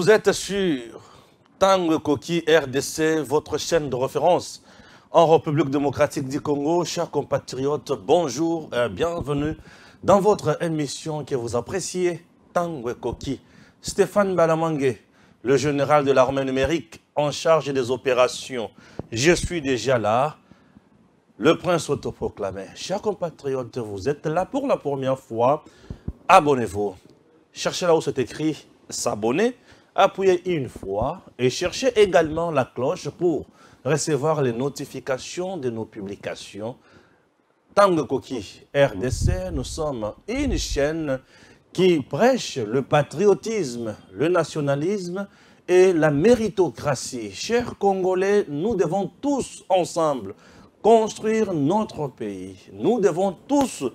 Vous êtes sur Tango Koki RDC, votre chaîne de référence en République démocratique du Congo. Chers compatriotes, bonjour et bienvenue dans votre émission que vous appréciez, Tango Koki. Stéphane Balamangue, le général de l'armée numérique en charge des opérations. Je suis déjà là, le prince autoproclamé. Chers compatriotes, vous êtes là pour la première fois. Abonnez-vous. Cherchez là où c'est écrit s'abonner, appuyez une fois et cherchez également la cloche pour recevoir les notifications de nos publications. Tango Koki RDC, nous sommes une chaîne qui prêche le patriotisme, le nationalisme et la méritocratie. Chers Congolais, nous devons tous ensemble construire notre pays. Nous devons tous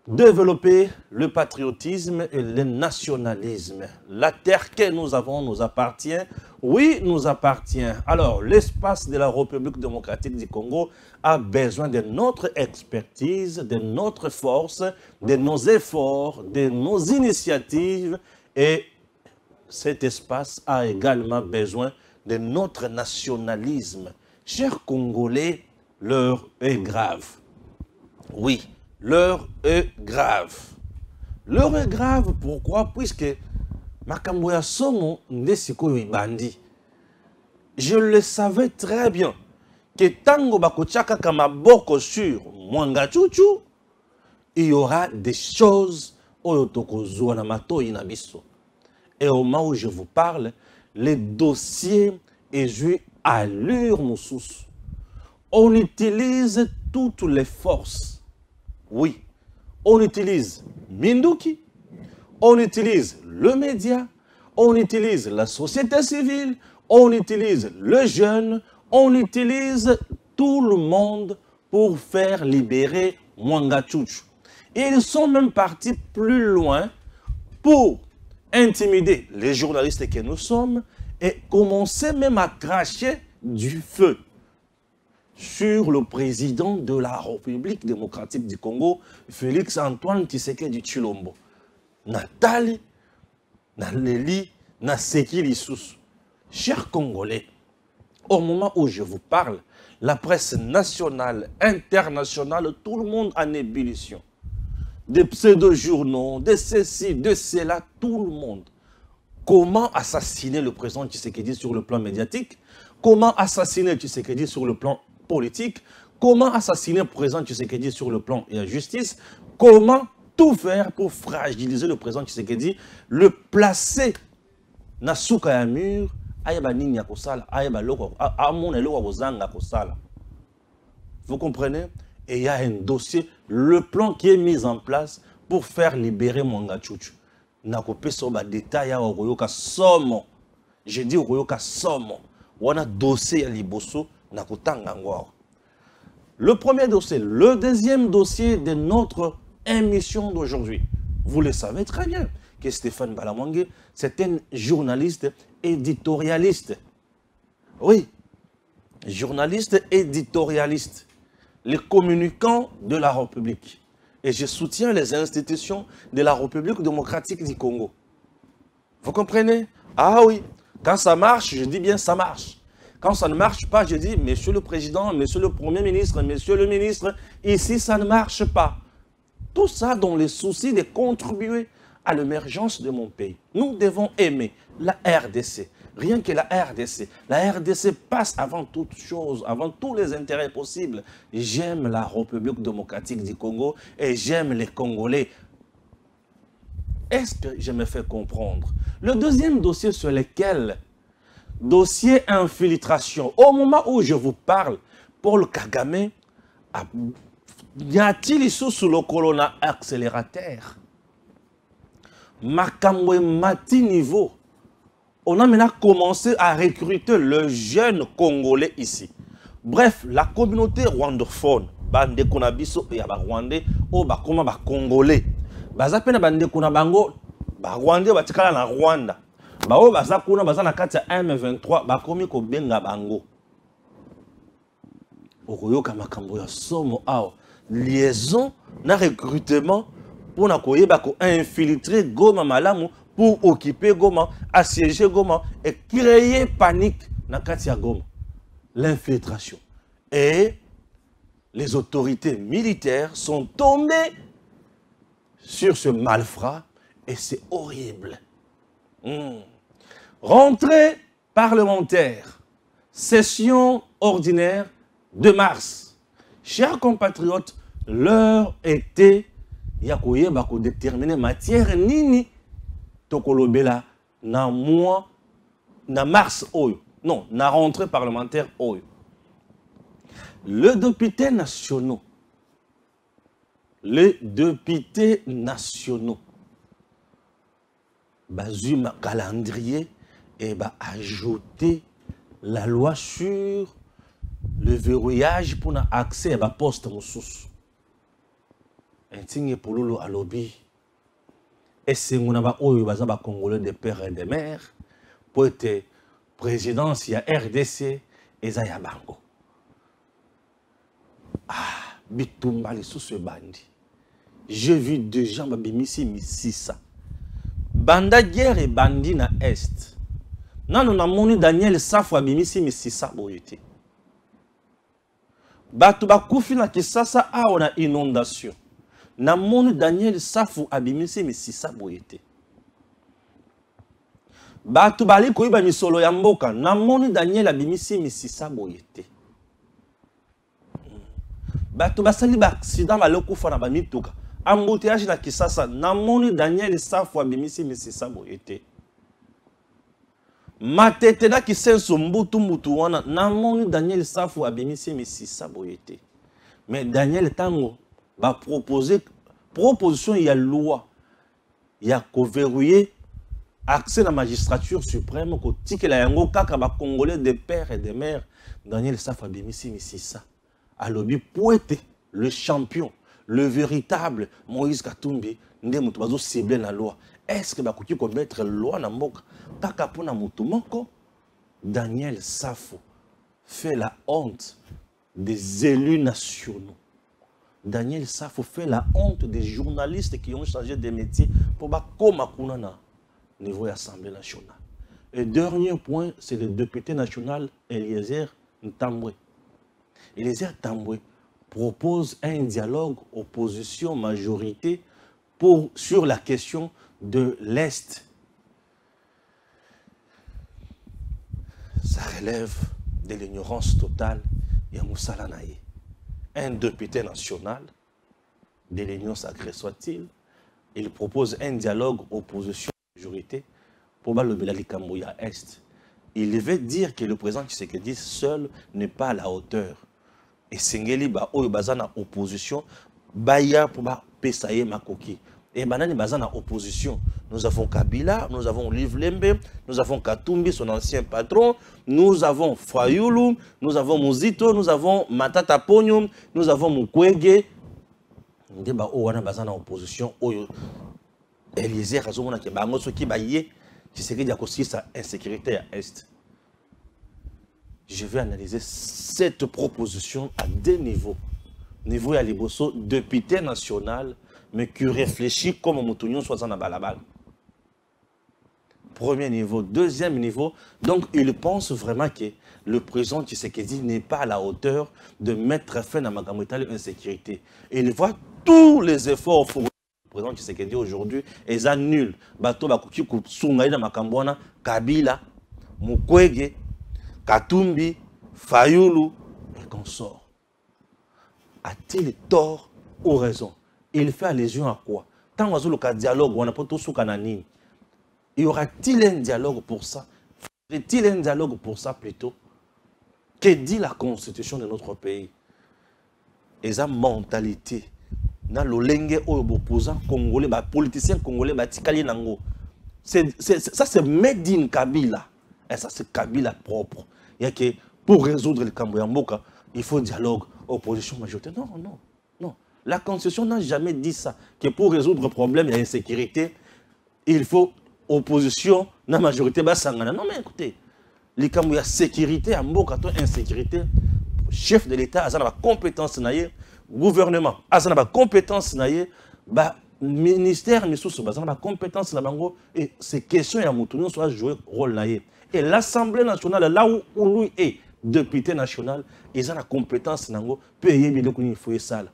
développer le patriotisme et le nationalisme. La terre que nous avons nous appartient. Oui, nous appartient. Alors, l'espace de la République démocratique du Congo a besoin de notre expertise, de notre force, de nos efforts, de nos initiatives. Et cet espace a également besoin de notre nationalisme. Chers Congolais, l'heure est grave. Oui. L'heure est grave. L'heure est grave, pourquoi? Puisque makambo ya somo nde sikoyo ibandi. Je le savais très bien que tango bakotiaka kamaboko sur Mwanga Chuchu, il y aura des choses oyo tokozwa na matoi na biso. Et au moment où je vous parle, les dossiers jouent à l'allure moussus. On utilise toutes les forces. Oui, on utilise Minduki, on utilise le média, on utilise la société civile, on utilise le jeune, on utilise tout le monde pour faire libérer Mwanga Chuchu. Et ils sont même partis plus loin pour intimider les journalistes que nous sommes et commencer même à cracher du feu sur le président de la République démocratique du Congo, Félix Antoine Tshisekedi Tshilombo. Nathalie, Naleli, Naseki Lissous. Chers Congolais, au moment où je vous parle, la presse nationale, internationale, tout le monde en ébullition. Des pseudo-journaux, de ceci, de cela, tout le monde. Comment assassiner le président Tshisekedi sur le plan médiatique? Comment assassiner Tshisekedi sur le plan politique? Comment assassiner le président Tshisekedi sur le plan de la justice? Comment tout faire pour fragiliser le président Tshisekedi, le placer na souka ya mur, ayeba nini ya kosala, ayeba loko, amone loko kozanga kosala. Vous comprenez? Et il y a un dossier, le plan qui est mis en place pour faire libérer Mwanga Chuchu. Nakope soba détail ya okoyoka somo. Je dis okoyoka somo. Wana dossier ya liboso. Le premier dossier, le deuxième dossier de notre émission d'aujourd'hui. Vous le savez très bien que Stéphane Balamangue, c'est un journaliste éditorialiste. Oui, journaliste éditorialiste, les communicants de la République. Et je soutiens les institutions de la République démocratique du Congo. Vous comprenez? Ah oui, quand ça marche, je dis bien ça marche. Quand ça ne marche pas, je dis, monsieur le président, monsieur le premier ministre, monsieur le ministre, ici ça ne marche pas. Tout ça dans le souci de contribuer à l'émergence de mon pays. Nous devons aimer la RDC. Rien que la RDC. La RDC passe avant toute chose, avant tous les intérêts possibles. J'aime la République démocratique du Congo et j'aime les Congolais. Est-ce que je me fais comprendre? Le deuxième dossier sur lequel... Dossier infiltration. Au moment où je vous parle, Paul Kagame, y a-t-il sous le colonna accélérateur? Makamwe Mati niveau. On a maintenant commencé à recruter le jeune Congolais ici. Bref, la communauté rwandophone, bande konabiso et ba Rwandais, o ba koma ba Congolais. Bazapena bande konabango, ba Rwandais batikala na Rwanda. Bao baza kuna baza na kati ya M23 bakomi ko benga bango. Okoyoka makambo ya somo ao liaison na recrutement pour na koyeba ko infiltrer Goma Malamu pour occuper Goma, assiéger Goma et créer panique dans Katia Goma. L'infiltration. Et les autorités militaires sont tombées sur ce malfrat et c'est horrible. Rentrée parlementaire, session ordinaire de mars. Chers compatriotes, l'heure était yakoye bako déterminer matière nini tokolobela na mois na mars oyo. Non, na rentrée parlementaire oyo. Les députés nationaux, bazuma calendrier et ajouter la loi sur le verrouillage pour accès à poste moussous. Insigne pour lolo alobi. Et c'est mon aba oyo bazaba congolais des pères et des mères pour être présidence ya RDC et Zaya Bango. Ah, bitumba les sous ce bandi. J'ai vu deux gens babimisi misisa. Banda guerre et bandi na est. Non, on a moni Daniel Safou abimisi misisa boyete. Batu bakufi na kisasa a on a inondation. Na moni Daniel Safou abimisi misisa boyete. Batu bali koyiba misolo ya mboka. Na moni Daniel abimisi misisa boyete. Batu basali ba accident balokufa na bamituka. Embouteillage na kisasa. Na moni Daniel Safou abimisi misisa boyete. Matete na kisenso mbutu mbutu wana. Na moni Daniel Safou abimisi misisa boyete. Mais Daniel Tango va proposer proposition il y a loi. Il y a qu'au verrouiller accès à la magistrature suprême ko tike la yango kaka ba congolais des pères et des mères. Daniel Safou abimisi misisa. Alobi poète le champion, le véritable Moïse Katumbi, nde mutu bazo cibler la loi. Est-ce que bakoki ko mettre loi na mboka kaka pona mutu moko? Daniel Safou fait la honte des élus nationaux. Daniel Safou fait la honte des journalistes qui ont changé de métier pour bakoma kuna na niveau de l'Assemblée nationale. Et dernier point, c'est le député national Eliezer Ntambwe. Eliezer Ntambwe propose un dialogue opposition-majorité sur la question de l'Est. Ça relève de l'ignorance totale et Moussa Lanaye. Un député national, de l'Union sacrée soit-il, il propose un dialogue opposition-majorité pour le Belalikamouya Est. Il veut dire que le président Tshisekedi seul n'est pas à la hauteur. Et Sengeli ba oyo bazana opposition baya pour ba pesaye makoki. Et banani bazana opposition. Nous avons Kabila, nous avons Liv Lembe, nous avons Katumbi, son ancien patron, nous avons Fayulu, nous avons Muzito, nous avons Matata Ponyum, nous avons Mukwege. Ndeba o wana bazana opposition oyo Eliezer azomona ke bango soki baye Tshisekedi akosi sa insécurité à Est. Je vais analyser cette proposition à deux niveaux. Niveau ya liboso, député national, mais qui réfléchit comme Moutounion soit en balabal. Premier niveau. Deuxième niveau, donc il pense vraiment que le président Tshisekedi n'est pas à la hauteur de mettre fin à Magamoutali insécurité. Il voit tous les efforts pour le président Tshisekedi aujourd'hui, et ça nul. Bato bakuki kusunga ina makambwana, Kabila, Mukwege, Katumbi, Fayulu et consorts. A-t-il tort ou raison? Il fait allusion à quoi? Tant qu'on a un dialogue, on n'a pas tout ce qu'on a ni. Y aura-t-il un dialogue pour ça? Faudrait-il un dialogue pour ça plutôt? Que dit la constitution de notre pays? Et sa mentalité. Dans le lengue opposant congolais, politicien congolais, tikali nango. Ça c'est made in Kabila. Et ça c'est Kabila propre. Il y a que pour résoudre le Kamboyamboka, il faut dialogue, opposition majoritaire. Non, non, non. La Constitution n'a jamais dit ça. Que pour résoudre le problème, il y a insécurité, il faut opposition, la majorité, basangana. Non, mais écoutez, les Kamboya sécurité, Amboka, insécurité, chef de l'État, a la compétence, gouvernement, a la compétence, ministère misusu baza na compétence na bango et ces questions ya mutu nyonso a jouer rôle na ye. Et l'Assemblée nationale là où lui est député national, ils ont la compétence nango peut yebi le il faut ça.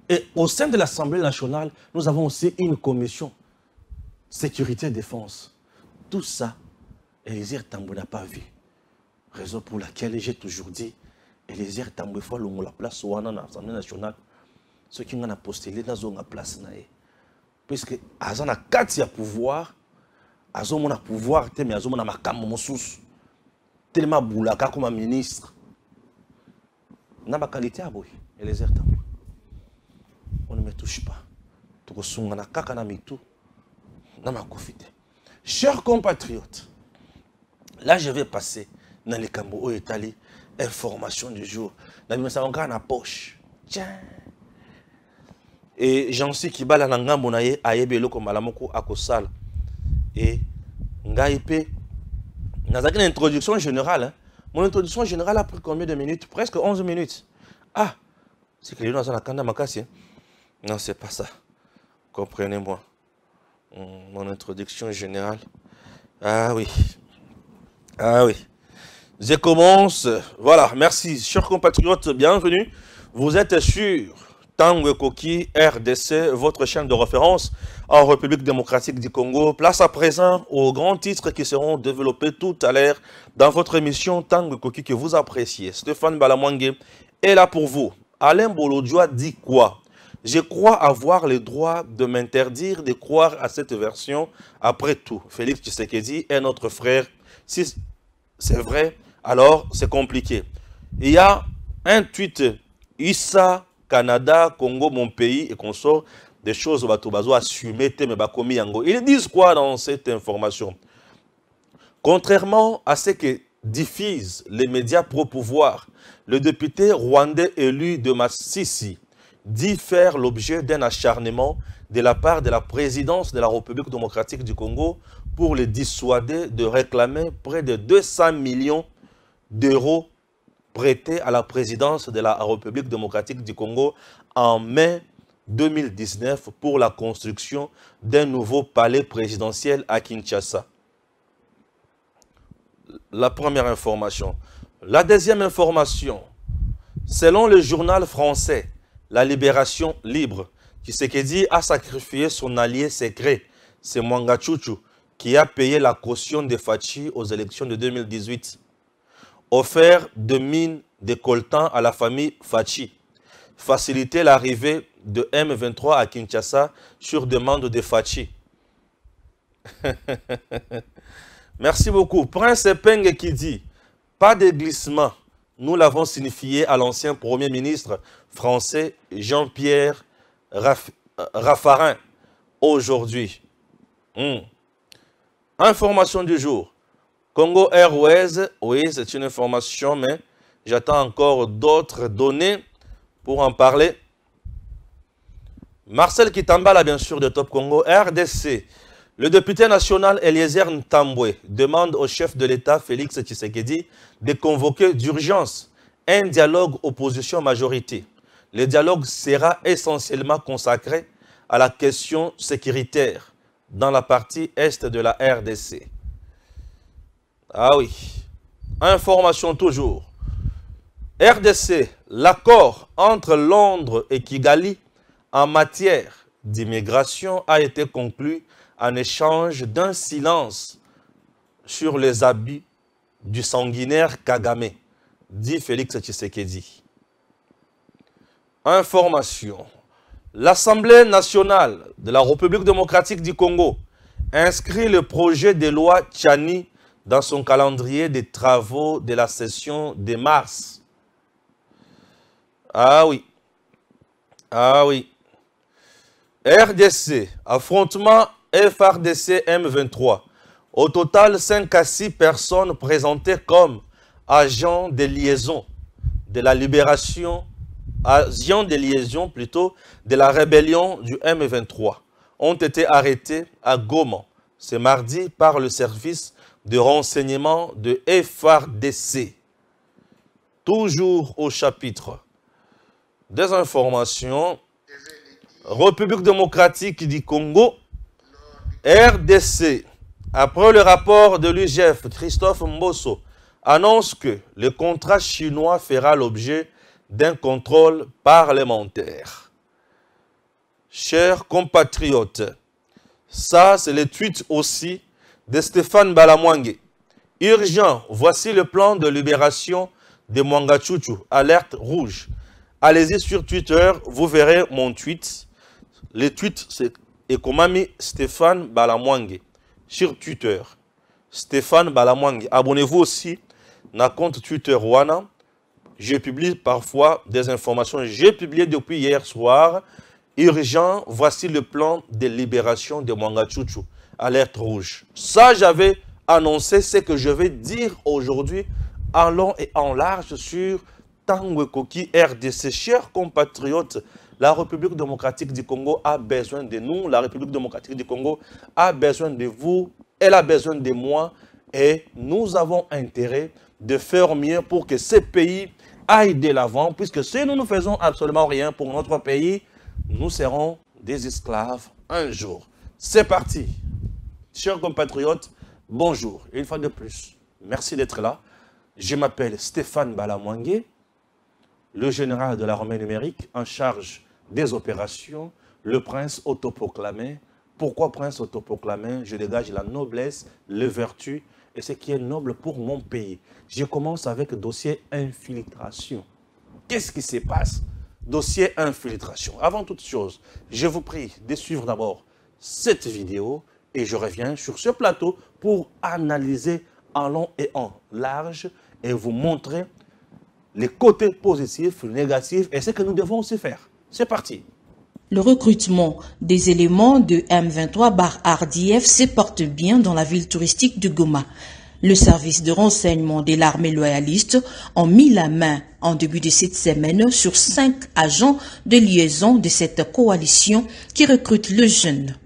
Et au sein de l'Assemblée nationale, nous avons aussi une commission sécurité et défense. Tout ça, Elisir Tambwe n'a pas vu. Raison pour laquelle j'ai toujours dit, Elisir Tambwe faut la place où on a l'Assemblée nationale. Ceux qui ont postulé dans la place. Puisque Azan a 4 pouvoir, Azan a pouvoir, mais Azan a makam moussous. Tellement boulaka comme un ministre. N'a pas qualité à boy, Elisir Tambwe. On ne me touche pas. Chers compatriotes, là je vais passer dans les Cambo Italie, information du jour. Dans la poche. Tiens. Et j'en suis qui bala nanga monaye ayebelo comme malamoko akosal. Et ngaipe. Dans une introduction générale. Mon introduction générale a pris combien de minutes? Presque 11 minutes. Ah, c'est que les gens dans la kanda makasi. Non, c'est pas ça. Comprenez-moi. Mon introduction générale. Ah oui. Ah oui. Je commence. Voilà, merci. Chers compatriotes, bienvenue. Vous êtes sur Tanguy Koki, RDC, votre chaîne de référence en République démocratique du Congo. Place à présent aux grands titres qui seront développés tout à l'heure dans votre émission Tanguy Koki que vous appréciez. Stéphane Balamwangé est là pour vous. Alain Bolodjoa dit quoi? Je crois avoir le droit de m'interdire de croire à cette version. Après tout, Félix Tshisekedi est notre frère. Si c'est vrai, alors c'est compliqué. Il y a un tweet, Issa, Canada, Congo, mon pays, et qu'on sort des choses où Batobazo assumé, ils disent quoi dans cette information? Contrairement à ce que diffusent les médias pro-pouvoir, le député rwandais élu de Massissi dit faire l'objet d'un acharnement de la part de la présidence de la République démocratique du Congo pour les dissuader de réclamer près de 200 millions d'euros prêtés à la présidence de la République démocratique du Congo en mai 2019 pour la construction d'un nouveau palais présidentiel à Kinshasa. La première information. La deuxième information, selon le journal français La Libération Libre, Tshisekedi a sacrifié son allié secret, c'est Mwanga Chuchu, qui a payé la caution de Fachi aux élections de 2018. Offert de mines de coltan à la famille Fachi. Faciliter l'arrivée de M23 à Kinshasa sur demande de Fachi. Merci beaucoup. Prince Peng qui dit, pas de glissement. Nous l'avons signifié à l'ancien Premier ministre français Jean-Pierre Raffarin aujourd'hui. Information du jour. Congo Airways, oui, c'est une information, mais j'attends encore d'autres données pour en parler. Marcel Kitambala, bien sûr, de Top Congo, RDC. Le député national Eliezer Ntambwe demande au chef de l'État, Félix Tshisekedi, de convoquer d'urgence un dialogue opposition-majorité. Le dialogue sera essentiellement consacré à la question sécuritaire dans la partie est de la RDC. Ah oui. Information toujours. RDC, l'accord entre Londres et Kigali en matière d'immigration a été conclu en échange d'un silence sur les habits du sanguinaire Kagame, dit Félix Tshisekedi. Information. L'Assemblée nationale de la République démocratique du Congo inscrit le projet de loi Tchani dans son calendrier des travaux de la session de mars. Ah oui. Ah oui. RDC, affrontement FRDC M23. Au total, 5 à 6 personnes présentées comme agents de liaison de la libération, agents de liaison plutôt, de la rébellion du M23 ont été arrêtés à Goma ce mardi par le service de renseignement de FRDC. Toujours au chapitre des informations. République démocratique du Congo, RDC, après le rapport de l'UGF, Christophe Mbosso annonce que le contrat chinois fera l'objet d'un contrôle parlementaire. Chers compatriotes, ça c'est le tweet aussi de Stéphane Balamwangé. Urgent, voici le plan de libération de Mwangachuchu, alerte rouge. Allez-y sur Twitter, vous verrez mon tweet. Le tweet c'est Ekomami Stéphane Balamwangé sur Twitter. Stéphane Balamwangé. Abonnez-vous aussi à compte Twitter Wana. Je publie parfois des informations. J'ai publié depuis hier soir. Urgent, voici le plan de libération de Mwangachuchu. Alerte rouge. Ça, j'avais annoncé ce que je vais dire aujourd'hui en long et en large sur Tanguy Koki RDC. Chers compatriotes, la République démocratique du Congo a besoin de nous. La République démocratique du Congo a besoin de vous. Elle a besoin de moi. Et nous avons intérêt de faire mieux pour que ce pays aille de l'avant. Puisque si nous ne faisons absolument rien pour notre pays, nous serons des esclaves un jour. C'est parti. Chers compatriotes, bonjour. Une fois de plus, merci d'être là. Je m'appelle Stéphane Balamwangé, le général de l'armée numérique en charge des opérations, le prince autoproclamé. Pourquoi prince autoproclamé? Je dégage la noblesse, les vertus et ce qui est noble pour mon pays. Je commence avec le dossier infiltration. Qu'est-ce qui se passe? Dossier infiltration. Avant toute chose, je vous prie de suivre d'abord cette vidéo et je reviens sur ce plateau pour analyser en long et en large et vous montrer les côtés positifs, négatifs et ce que nous devons aussi faire. C'est parti. Le recrutement des éléments de M23/RDF se porte bien dans la ville touristique de Goma. Le service de renseignement de l'armée loyaliste a mis la main en début de cette semaine sur 5 agents de liaison de cette coalition qui recrute le jeune.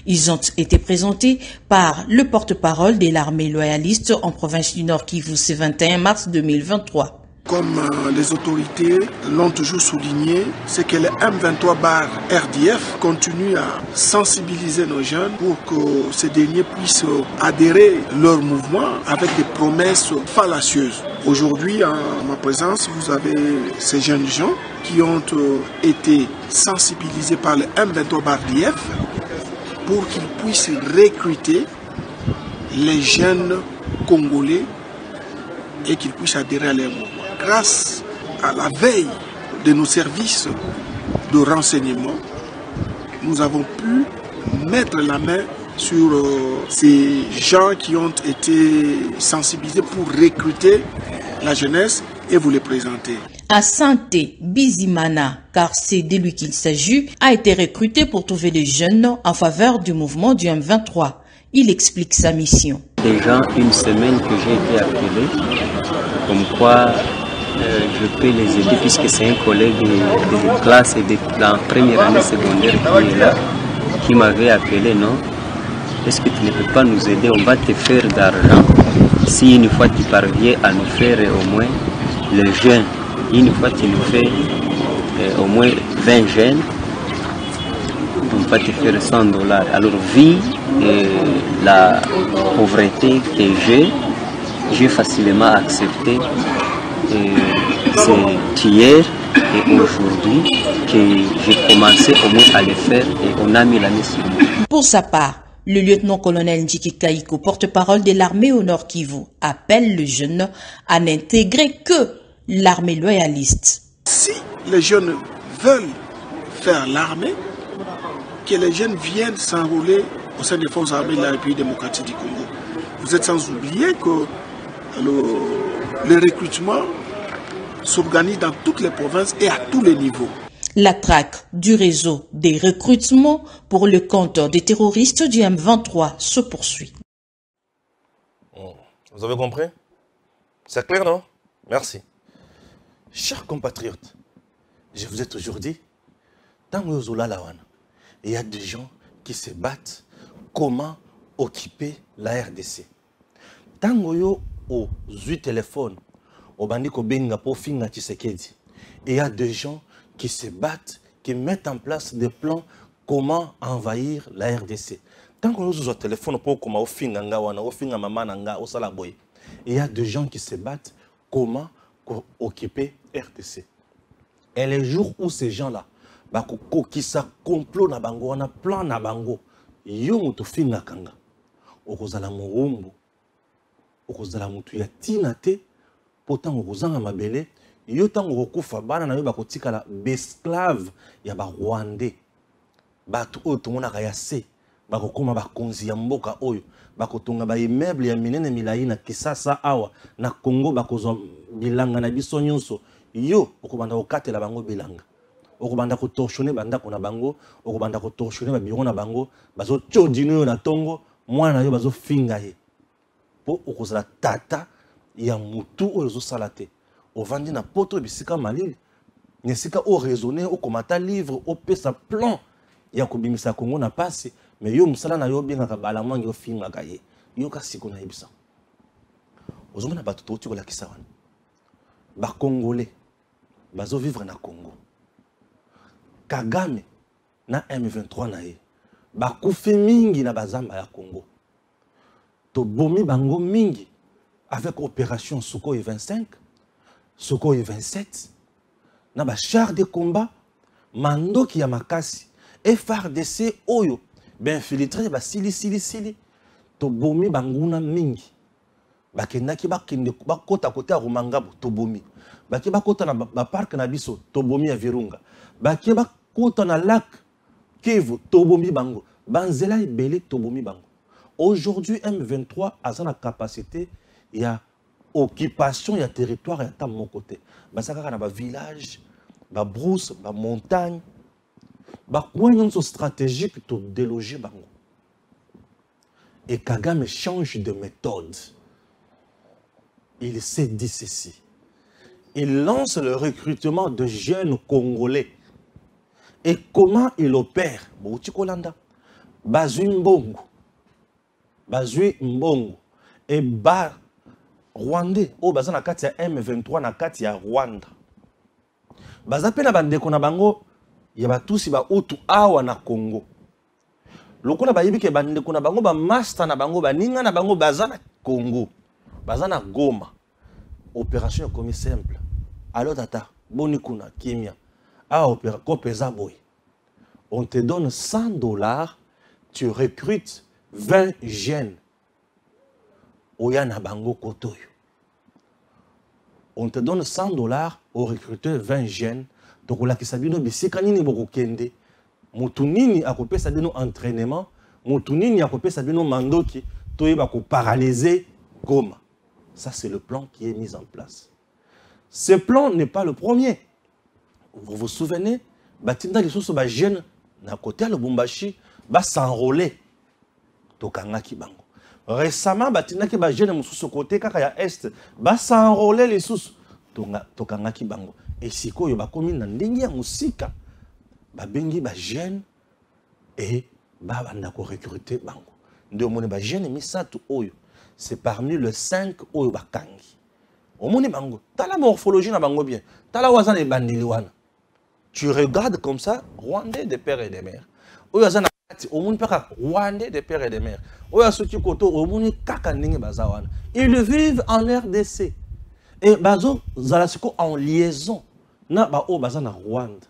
Ils ont été présentés par le porte-parole de l'armée loyaliste en province du Nord Kivu ce 21 mars 2023. Comme les autorités l'ont toujours souligné, c'est que le M23/RDF continue à sensibiliser nos jeunes pour que ces derniers puissent adhérer leur mouvement avec des promesses fallacieuses. Aujourd'hui, en ma présence, vous avez ces jeunes gens qui ont été sensibilisés par le M23/RDF pour qu'ils puissent recruter les jeunes Congolais et qu'ils puissent adhérer à leur mouvement. Grâce à la veille de nos services de renseignement, nous avons pu mettre la main sur ces gens qui ont été sensibilisés pour recruter la jeunesse et vous les présenter. Asante Bizimana, car c'est de lui qu'il s'agit, a été recruté pour trouver des jeunes en faveur du mouvement du M23. Il explique sa mission. Déjà une semaine que j'ai été appelé, comme quoi je peux les aider puisque c'est un collègue de classe et de la première année secondaire qui est là, qui m'avait appelé, non? Est-ce que tu ne peux pas nous aider? On va te faire d'argent. Si une fois tu parviens à nous faire au moins le jeûne, une fois tu nous fais au moins 20 jeunes, on va te faire $100. Alors vu la pauvreté que j'ai facilement accepté. C'est hier et aujourd'hui que j'ai commencé au moins à le faire et on a mis la main sur nous. Pour sa part, le lieutenant-colonel Njiki Kaiko, porte-parole de l'armée au Nord Kivu, appelle le jeune à n'intégrer que l'armée loyaliste. Si les jeunes veulent faire l'armée, que les jeunes viennent s'enrôler au sein des forces armées de la République démocratique du Congo. Vous êtes sans oublier que le recrutement s'organise dans toutes les provinces et à tous les niveaux. La traque du réseau des recrutements pour le compte des terroristes du M23 se poursuit. Vous avez compris? C'est clair, non? Merci. Chers compatriotes, je vous ai toujours dit, dans le Zolalawan, il y a des gens qui se battent comment occuper la RDC. Dans le au téléphone, au bandiko benga pour finga Tshisekedi. Il y a des gens qui se battent, qui mettent en place des plans comment envahir la RDC. Tant qu'on nous a téléphone pour comment il y a des gens qui se battent comment occuper RDC. Et les jours où ces gens-là, qui sa complot na bango, on a plan na bango, yo mutu finga kanga, okozala morumbu, okozala mutu ya tinate, pourtant okozanga mabele, yo tango okufa bana na yo bakotika la besclave ya ba Rwandais, batu oyo tomonaka ya se, bakokoma bakonzi ya mboka oyo, bakotonga ba immeuble ya minene milai na Kisasa awa, na Congo bakozwa bilanga na biso nyonso, yo okobanda kokatela bango bilanga. Okobanda ko torsionner bandako na bango, okobanda ko torsionner ba biro na bango, bazo tchodino na tongo, mwana yo bazo finga ye. Po okozala tata ya mutu oyo zo salate. Ovandi na poto bisika malili. Nesika o raisonner o komata livre o pesa plan ya kobimisa Congo na pasi, mais yo musala na yo benga ka bala mwangi o finga ka ye. Yo ka siko na yebisa. Ozomona bato to tiko la kisawana. Ba Congolais bazo vivre na Congo. Kagame na M23 na ye bakufi mingi na bazamba ya Congo to bomi bango mingi avec opération Sukhoi 25 Sukhoi 27 na ba char de combat mandoki ya makasi FARDC oyo ben infiltré ba sili to bomi banguna mingi bakendaki bakende bakota kota Rumangabo to bomi baki bakota na ba parc na biso to bomi ya Virunga baki kota na lac Kivu, Tobomi Bango. Banzela et Belé, Tobomi Bango. Aujourd'hui, M23 a la capacité, il y a occupation, il y a territoire, il y a mon côté. Basaka na ba village, ba brousse, ba montagne, ba coin stratégique pour déloger Bango. Et Kagame change de méthode. Il s'est dit ceci. Il lance le recrutement de jeunes Congolais. Et comment il opère? Bazui Mbongo. Bazui Mbongo. Et ba Rwandais. Oh, baza na kati ya M23 na kati ya Rwanda. Baza pe na bandeko na bango. Ya batusi ba utu awa na Congo. Lokona ba yibike bandeko na bango ba master na bango ba ninga na bango baza na Congo. Baza na Goma. Opération comme simple. Alors tata, bonikuna kimia. On te donne $100, tu recrutes 20 jeunes. On te donne $100 au recruteur 20 jeunes. Donc, on a dit que Moutounini a coupé ça de nos entraînements. Moutounini a coupé ça de nos mandoki. Toi, va paralyser Goma. Ça, c'est le plan qui est mis en place. Ce plan n'est pas le premier. Vous vous souvenez, Batinda les sous ba jeune na côté le Lubumbashi ba s'enrôler tokangaki bango. Récemment Batinda ke ba jeune mususu côté kaka ya est ba s'enrôler les sous tokangaki bango. Et sikoyo ba komi na ndenge ya musika ba bengi ba jeune et ba banda ko recruter bango. Ndio mone ba jeune misatu oyo c'est parmi les 5 oyo bakangi. Omoni bango tala morphologie na bango bien. Tala wazana e bandeli wana. Tu regardes comme ça, Rwandais de père et de mère. Rwandais de père et de mère. Ils vivent en RDC. Et bazo zalasiko en liaison. Na ba o bazana Rwanda.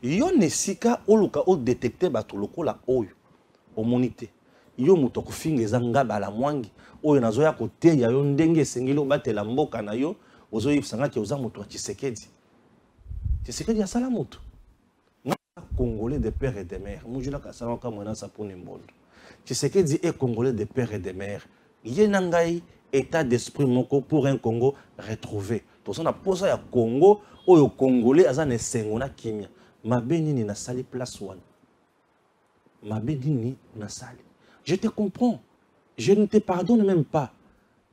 Yo nesika oluka o détecter batuloko la oyo. Omonité. Yo mutoko finga ezanga bala mwangi. Oyo nazo ya kote ya yo ndenge sengilo batela mboka na yo. Ozo yipsanga ki oza mutu wa Tshisekedi. C'est ce qu'il y a ça la moto. Congolais de père et de mère. Mujula kasala ka mwana sa pour nimbondo. Tu sais que dit est Congolais de père et de mère. Yenangai état d'esprit moko pour un Congo retrouvé. Pour ça on a posé à Congo oyo Congolais azane sengona kimia. Mabenini na sali place one. Mabenini na sali. Je te comprends. Je ne te pardonne même pas.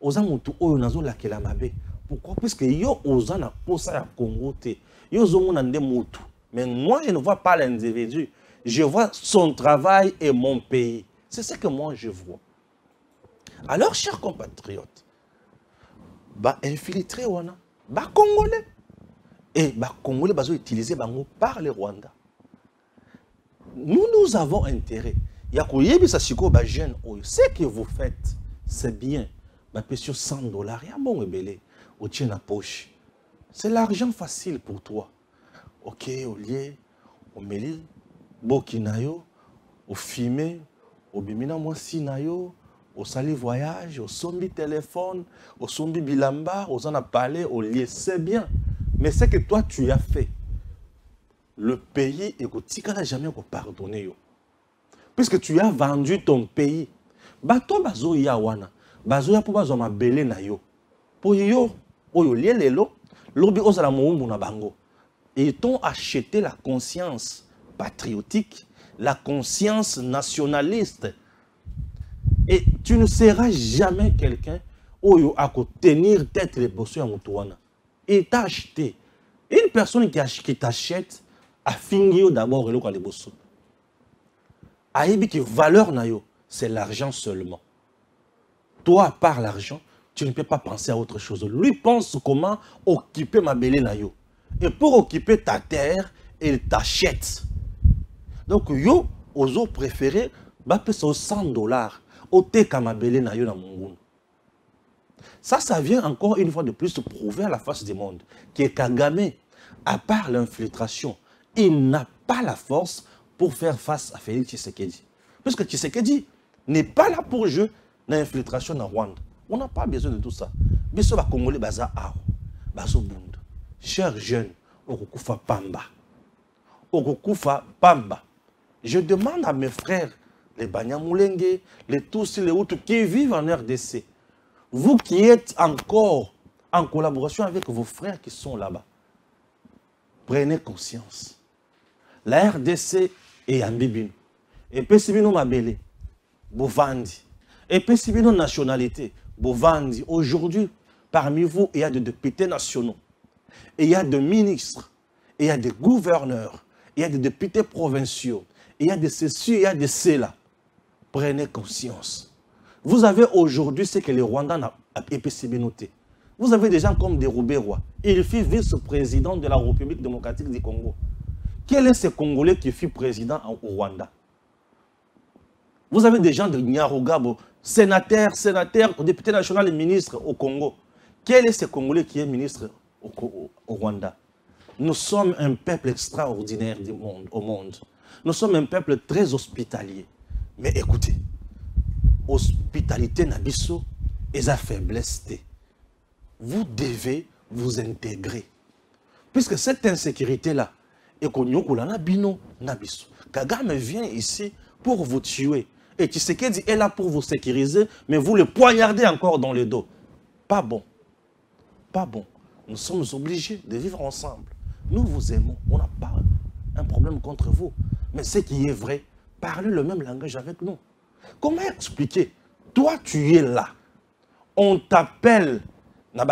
Ozamutu oyo nazo lakela mabe. Pourquoi? Parce que yo ozana posa ya Congo te. Yo zomona nde mutu. Mais moi je ne vois pas l'individu. Je vois son travail et mon pays. C'est ce que moi je vois. Alors chers compatriotes, ba infiltré wana, ba Congolais. Et ba Congolais bazo utilisé bango par les Rwandais. nous avons intérêt. Il y a ce que vous faites, c'est bien. Sur $100, il y a bon rebelle au tien à poche. C'est l'argent facile pour toi. Ok, au lieu, au meli, bokinayo, au filmé, au bimina moisi nayo, au sali voyage, au sombi téléphone, au sombi bilamba, aux en a parlé, au lieu, c'est bien. Mais c'est que toi tu as fait. Le pays, et que tu n'as jamais pardonné. Puisque tu as vendu ton pays. Bato bazo ya wana. Bazo ya pou bazo ma belé na yo. Pour yo, oyo lié lelo, lobi ozala moumou na bango. Et ils t'ont acheté la conscience patriotique, la conscience nationaliste. Et tu ne seras jamais quelqu'un oyo à tenir tête les bossus en moutoana. Et t'a acheté. Une personne qui t'achète a fini d'abord le les bossus. Aïbi qui valeur nayo, c'est l'argent seulement. Toi, par l'argent, tu ne peux pas penser à autre chose. Lui pense comment occuper ma belé nayo. Et pour occuper ta terre, il t'achète. Donc, yo, aux autres préférés, bah, c'est $100. Au teka ma belé nayo na mongoun. Ça vient encore une fois de plus prouver à la face du monde que Kagame, à part l'infiltration, il n'a pas la force pour faire face à Félix Tshisekedi. Parce que Tshisekedi n'est pas là pour jouer l'infiltration dans Rwanda. On n'a pas besoin de tout ça. Mais ce Congolais baza ao, bazo bund. Chers jeunes, okukufa pamba. Okukufa pamba. Je demande à mes frères, les Banyamulenge, les Tutsis, les Hutus qui vivent en RDC, vous qui êtes encore en collaboration avec vos frères qui sont là-bas, prenez conscience. La RDC est en Bibino. Et puis si nous m'abelez, Bovandi. Et puis si nous nationalité, Bovandi. Aujourd'hui, parmi vous, il y a des députés nationaux. Et il y a des ministres. Et il y a des gouverneurs. Il y a des députés provinciaux. Il y a des ceci, il y a des cela. Prenez conscience. Vous avez aujourd'hui ce que les Rwandais ont noté. Vous avez des gens comme des Roubaix-Roy. Il fut vice-président de la République démocratique du Congo. Quel est ce Congolais qui fut président au Rwanda? Vous avez des gens de Nyarugabo, sénateurs, députés nationaux et ministres au Congo. Quel est ce Congolais qui est ministre au Rwanda? Nous sommes un peuple extraordinaire au monde. Nous sommes un peuple très hospitalier. Mais écoutez, hospitalité nabiso et sa faiblesse. Vous devez vous intégrer. Puisque cette insécurité-là, et Kagame vient ici pour vous tuer. Et Tshisekedi est là pour vous sécuriser, mais vous le poignardez encore dans le dos. Pas bon. Pas bon. Nous sommes obligés de vivre ensemble. Nous vous aimons. On n'a pas un problème contre vous. Mais ce qui est vrai, parlez le même langage avec nous. Comment expliquer? Toi, tu es là. On t'appelle na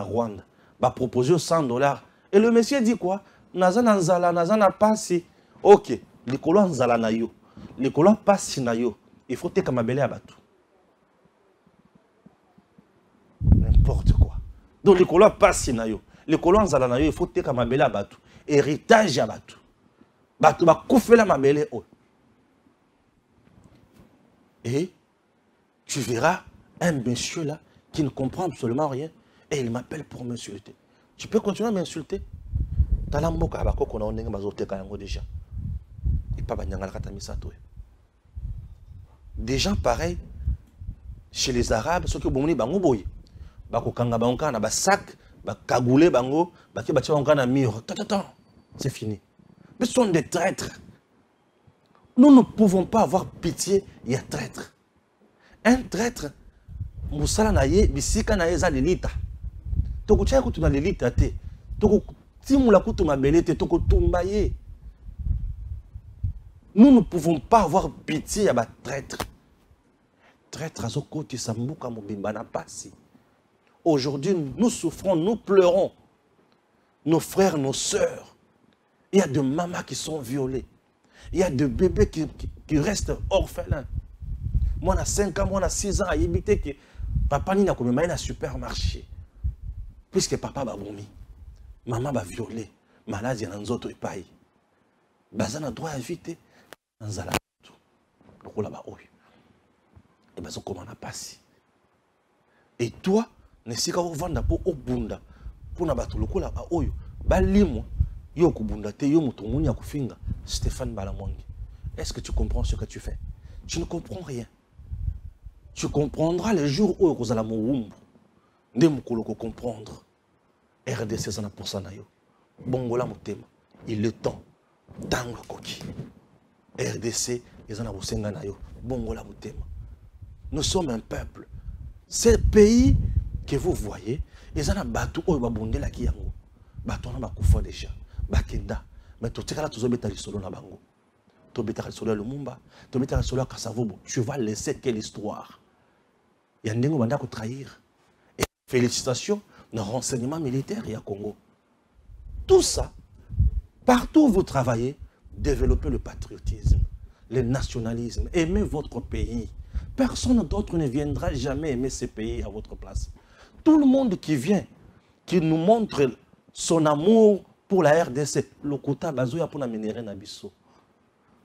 Rwanda. Va proposer $100. Et le monsieur dit quoi? Nazana nzala, nazana pasi. Ok. Les colons nzala na yo. Les colons pasi na yo. Il faut te kamabele abatu. N'importe quoi. Donc les colons pasi na yo. Les colons nzala na yo. Il faut te kamabele abatu. Héritage abatu. Batu ba koufela mabele o. Et tu verras un monsieur là qui ne comprend absolument rien et il m'appelle pour m'insulter. Tu peux continuer à m'insulter? Des gens pareils chez les Arabes, ceux qui ont boumoni bango boy, bako kanga bango na ba sac, ba kagoulé bango, ba ki batia bango na mur. C'est fini. Mais ce sont des traîtres. Nous ne pouvons pas avoir pitié, il y a traître. Un traître, musala na ye, bisika na ye za lelita. Toko tia kutu na lelita te. Toko timula kutu mabele te, toko tumbaye. Nous ne pouvons pas avoir pitié à ba traître. Traître à zokoti sambuka mobimba na pasi. Aujourd'hui, nous souffrons, nous pleurons. Nos frères, nos sœurs. Il y a des mamans qui sont violées. Il y a des bébés qui restent orphelins. Moi, on a 5 ans, moi, on a 6 ans à éviter que papa n'a pas un supermarché. Puisque papa va vomir. Maman va violer. Maladie dans d'autres pays. bazana droit à éviter nzala tout lokola ba oyo et bazo komana pasi et toi nesika ovanda po obunda pona bato lokola ba oyo balimwa yo kubunda te yo mutu muni akufinga Stéphane Balamwangi. Est-ce que tu comprends ce que tu fais? Tu ne comprends rien. Tu comprendras le jour où vous allez mourir. Ne moukoloko comprendre. RDC sana pour ça na yo. Bongola motema. Il est temps. Tango koki. RDC ezana bosenga na yo. Bongola motema. Nous sommes un peuple. Ces pays que vous voyez, ezana batu oyo babondela ki yango. Batu na bakufa déjà. Bakenda. Mais tout ça là tu zobeta lisolo na bango. Tu beta lisolo Lumumba, tu beta lisolo Kasavobo. Tu vas laisser quelle histoire? Il y a un dengo banda ko trahir. Et félicitations dans le renseignement militaire et à Congo. Tout ça, partout où vous travaillez, développez le patriotisme, le nationalisme, aimez votre pays. Personne d'autre ne viendra jamais aimer ce pays à votre place. Tout le monde qui vient, qui nous montre son amour pour la RDC, le quota bazoya pour la minerai nabiso.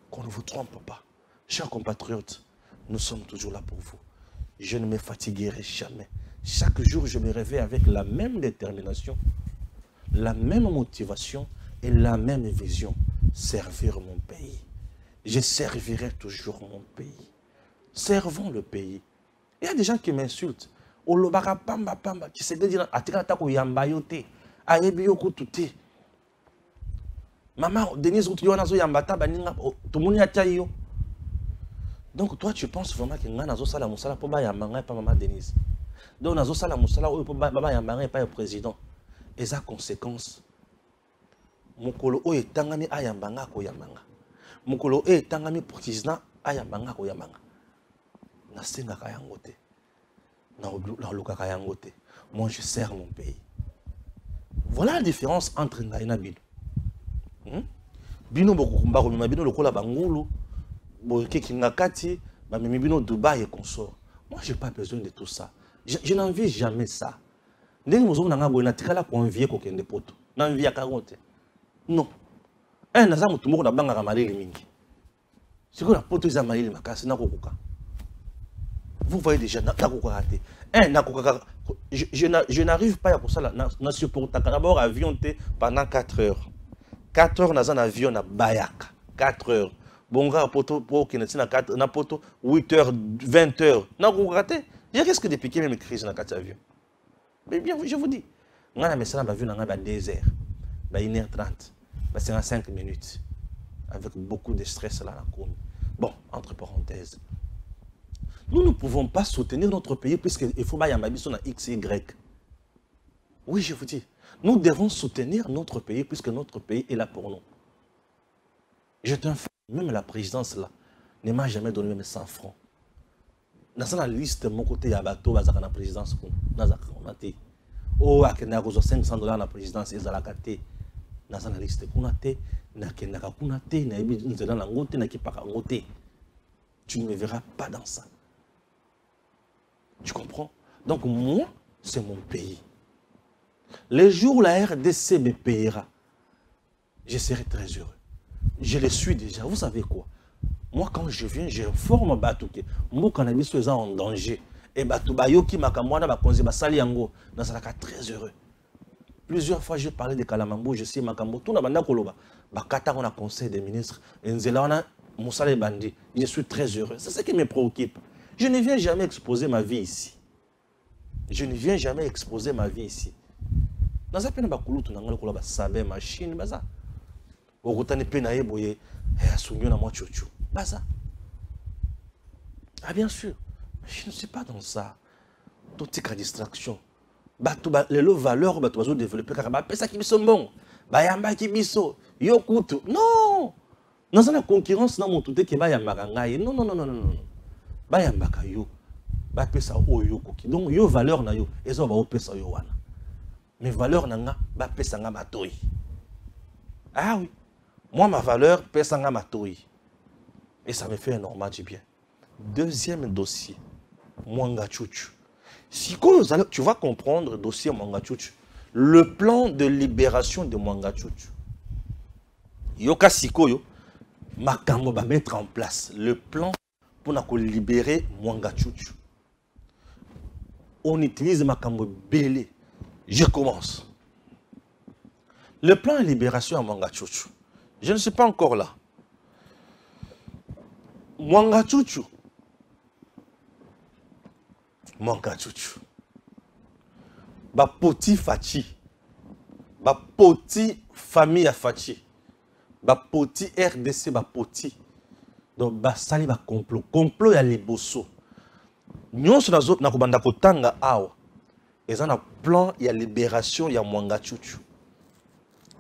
Qu'on ne vous trompe pas. Chers compatriotes, nous sommes toujours là pour vous. Je ne me fatiguerai jamais. Chaque jour, je me réveille avec la même détermination, la même motivation et la même vision. Servir mon pays. Je servirai toujours mon pays. Servons le pays. Il y a des gens qui m'insultent. Olobaka pamba pamba qui se dit atikata ko yamba yote. Ayebi yoko tuté. Maman Denise Outliona zo yamba ta baninga tomuni atayo. Donc toi tu penses vraiment que ngana zo sala musala po ba yamba pa maman Denise. Donc nazo sala musala o po ba yamba pa le président. Et sa conséquence mukolo o etangami ayamba nga ko yamba. Mukolo e etangami président ayamba nga ko yamba. Na senga ka yango te. Na luka ka yango te. Moi je sers mon pays. Voilà la différence entre ngai na bino. Bino bokumba ko bino lokola bangulu boke kingakati ba mimi bino Dubaï et consort. Moi j'ai pas besoin de tout ça. Je n'envie jamais ça. Ndenge mozo na ngabo na tikala ko envier ko kende poto. Na envie akarote. Non. Na za mutu moko na banga ka malili mingi. Siko na poto za malili makasi na kokuka. Vous voyez déjà na kokuka raté. Na kokuka je n'arrive pas à pour ça na supporter d'abord avion pendant 4 heures. 4 heures dans un avion na Bayaka. 4 heures. Bonga poto pour qui na 4 na poto 8 heures 20 heures. Na ko raté. Je risque de piquer même crise dans 4 avions. Mais bien je vous dis. Ngana mesana ba avion na ba 2 heures. Ba 1h30. Ba 55 minutes. Avec beaucoup de stress là na komi. Bon, entre parenthèses. Nous ne pouvons pas soutenir notre pays puisqu'il faut y avoir sur X, Y. Oui, je vous dis. Nous devons soutenir notre pays puisque notre pays est là pour nous. Je t'informe, même la présidence là ne m'a jamais donné même 100 francs. Dans la liste, mon côté, il y a bateau, dans la présidence. Oh, il y a $500 dans la présidence, il y a dans la liste. Tu ne me verras pas dans ça. Tu comprends? Donc moi, c'est mon pays. Les jours où la RDC me payera, je serai très heureux. Je le suis déjà. Vous savez quoi? Moi, quand je viens, j'informe Batouké. Moi, quand je suis en danger, et Batoubayo qui m'a kamwana bakonzi basali yango, dans ça très heureux. Plusieurs fois, j'ai parlé de Kalamambo, je sais Makambo, tout na banda koloba. Bakata on a conseil des ministres, Nzela on a Moussale Bandi. Je suis très heureux. C'est ce qui me préoccupe. Je ne viens jamais exposer ma vie ici. Je ne viens jamais exposer ma vie ici. Dans un pays, tu as un sabe machine, baza. Okutani pena eboye, asungyo na moi chouchou. Baza. Ah bien sûr, je ne suis pas dans ça. Tout est distraction. Les valeurs, tu vas développer car bah ça qui sont bon. Bah yamba qui biso, yo kutu. Non. Dans la concurrence, non mon tout est qui va yamba ngai. Non non non non non. Ba yamba kayo. Ba pesa oyo koki. Donc yo valeur na yo, ezo ba opesa yo wana. Mes valeurs nanga ba pesa nga matoi. Ah oui. Moi ma valeur pesa nga matoi. Et ça me fait énormément du bien. Deuxième dossier, Mwanga Chouchou. Si tu vas comprendre le dossier Mwanga Chouchou, le plan de libération de Mwanga Chouchou. Yoka Sikoyo, Makambo va mettre en place le plan pour libérer Mwanga Tchouchou. On utilise Makambo Belé. Je commence. Le plan de libération à Mwanga Tchouchou. Je ne suis pas encore là. Mwanga Tchouchou. Mwanga Tchouchou. Ba poti Fachi. Ba poti famille à Fachi. Ba poti RDC ba poti. Donc ba sali ba complot. Complot ya liboso. Nyonso na zot na kobanda kotanga awa. Eza na plan ya libération ya Mwanga Tchouchou.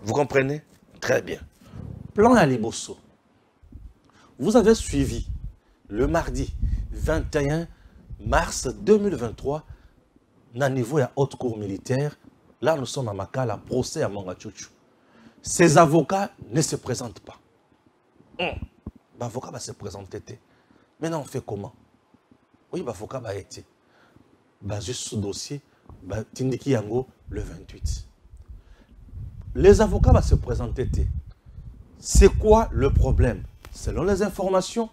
Vous comprenez? Très bien. Plan ya liboso. Vous avez suivi le mardi 21 mars 2023 na niveau ya haute cour militaire. Là nous sommes à Makala, procès à Mwanga Tchouchou. Ces avocats ne se présentent pas. L'avocat va se présenter. Maintenant, on fait comment? Oui, l'avocat va être. Juste ce dossier, Tindiki Yango le 28. Les avocats vont se présenter. C'est quoi le problème? Selon les informations,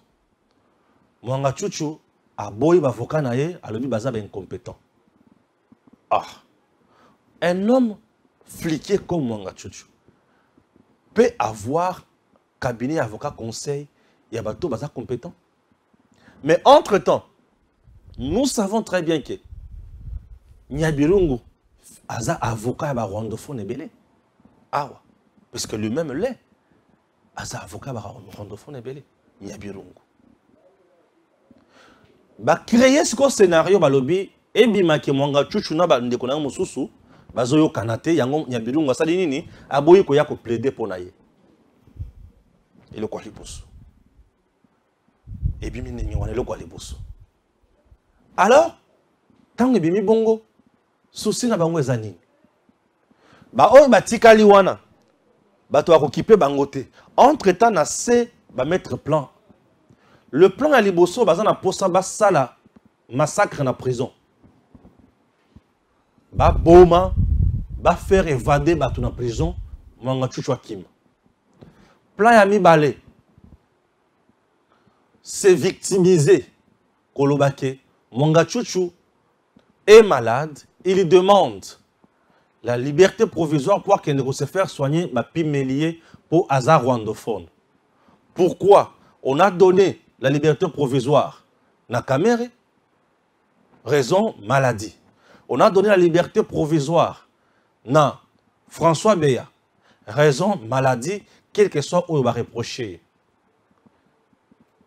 Mwanga Tchouchou a boy l'avocat naé, a l'obi baza incompétent. Ah! Un homme fliqué comme Mwanga Tchouchou peut avoir cabinet avocat conseil et abato baza compétent. Mais entre-temps, nous savons très bien que Nyabirungu aza avocat ba rwandophone belé. Ah ouais, parce que lui-même l'est. Aza avocat ba rwandophone belé. Nyabirungu. Ba créer ce scénario ba lobby et bima ke Mwanga Tchouchou na ba ndeko na mususu bazoyo kanate yango Nyabirungu asali nini aboyi ko ya ko plaider pour naye. Et le quoi liboso. Et bimi ne wana le quoi liboso. Alors, tant que bimi bongo souci na bango ezani. Ba oyo batikali wana bato akokipe bangote. Entre-temps na se ba mettre plan. Le plan à liboso baza na posa ba sala massacre na prison. Ba boma ba faire évader bato na prison Mwanga Tchouchou Kim. Plan ya mibale. C'est victimisé. Kolobake. Mwanga Tchouchou est malade. Il demande la liberté provisoire pour qu'il ne se faire soigner ma pimélier pour hasard rwandophone. Pourquoi on a donné la liberté provisoire? Na Kamere. Raison maladie. On a donné la liberté provisoire. Na François Beya. Raison maladie. Quel que soit où on va reprocher.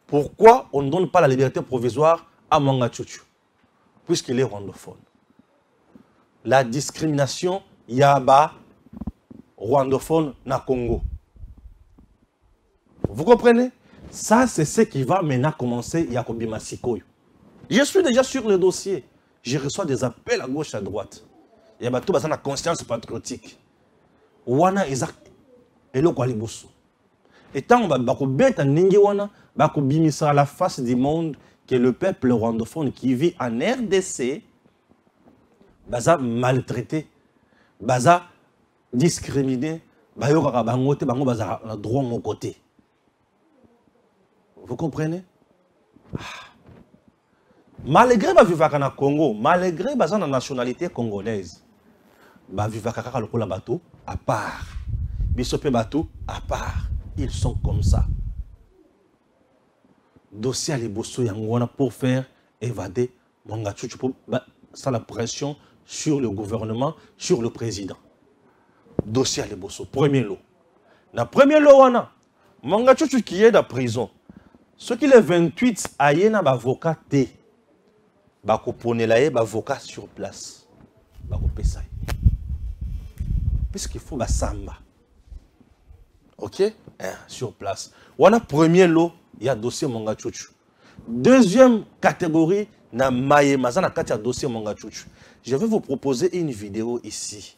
Pourquoi on ne donne pas la liberté provisoire à Mwanga Tchouchou? Puisqu'il est rwandophone. La discrimination yaba rwandophone na Congo. Vous comprenez? Ça, c'est ce qui va maintenant commencer Yakobi Masikoyo. Je suis déjà sur le dossier. Je reçois des appels à gauche, à droite. Il y a tout la conscience patriotique. Wana Isaac. Et le Kwaliboso. Et tant on va bête ningi wana, bako bimisa à la face du monde que le peuple rwandophone qui vit en RDC, baza maltraité, baza discriminé, bayoka bangote, bango baza na droit mon côté. Vous comprenez? Malgré ba vivaka na Congo, malgré baza na nationalité congolaise, ba vivaka kaka lokola bato à part. Bisope bateau à part. Ils sont comme ça. Dossier à liboso yangwana pour faire évader Mwanga Tchouchou pour ça la pression sur le gouvernement, sur le président. Dossier à liboso. Premier lot. La premier lot wana Mwanga Tchouchou qui est dans la prison. Ce qui est 28 ayena avocat té. Bako ponelaye avocat sur place. Bako pesay. Puisqu'il faut ba samba. Ok? Sur place. Voilà, premier lot, il y a dossier Mwanga Tchouchou. Deuxième catégorie, na maye mazana katia dossier Mwanga Tchouchou. Je vais vous proposer une vidéo ici.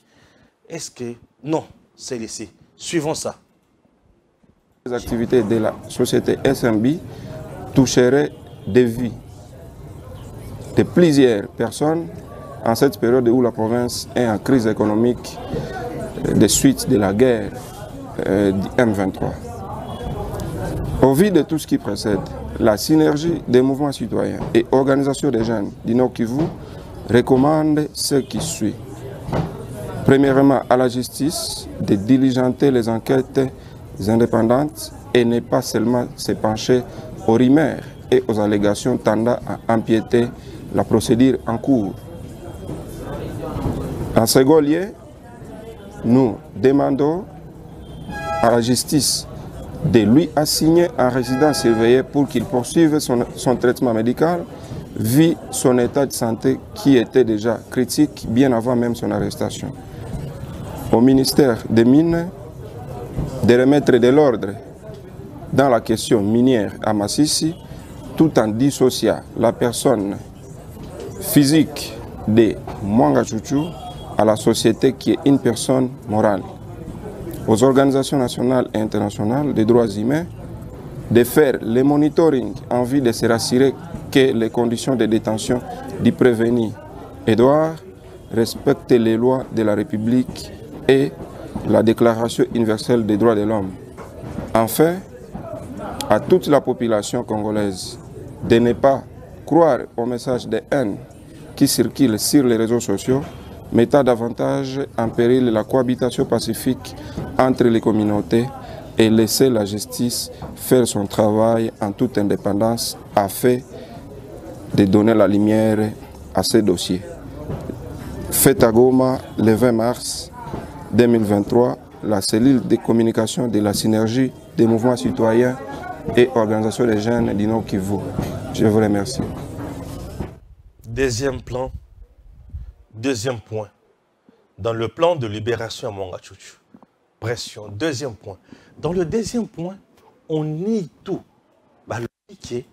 Est-ce que... Non, c'est ici. Suivons ça. Les activités de la société SMB toucheraient des vies de plusieurs personnes en cette période où la province est en crise économique des suites de la guerre du M23. Au vu de tout ce qui précède, la synergie des mouvements citoyens et organisations des jeunes du Nord Kivu recommande ce qui suit. Premièrement, à la justice de diligenter les enquêtes indépendantes et ne pas seulement se pencher aux rumeurs et aux allégations tendant à empiéter la procédure en cours. En second lieu, nous demandons à la justice de lui assigner un résident surveillé pour qu'il poursuive son traitement médical, vu son état de santé qui était déjà critique bien avant même son arrestation. Au ministère des Mines, de remettre de l'ordre dans la question minière à Massissi, tout en dissociant la personne physique de Mwanga Chouchou à la société qui est une personne morale. Aux organisations nationales et internationales des droits humains de faire le monitoring en vue de se rassurer que les conditions de détention du prévenu Edouard respectent les lois de la République et la Déclaration universelle des droits de l'homme. Enfin, à toute la population congolaise de ne pas croire aux messages de haine qui circulent sur les réseaux sociaux, mettant davantage en péril la cohabitation pacifique entre les communautés et laisser la justice faire son travail en toute indépendance afin de donner la lumière à ces dossiers. Fait à Goma le 20 mars 2023, la cellule de communication de la synergie des mouvements citoyens et organisations des jeunes du Nord Kivu. Je vous remercie. Deuxième plan, deuxième point. Dans le plan de libération à Mwanga Chouchou, pression. Deuxième point. Dans le deuxième point, on nie tout. Balobike,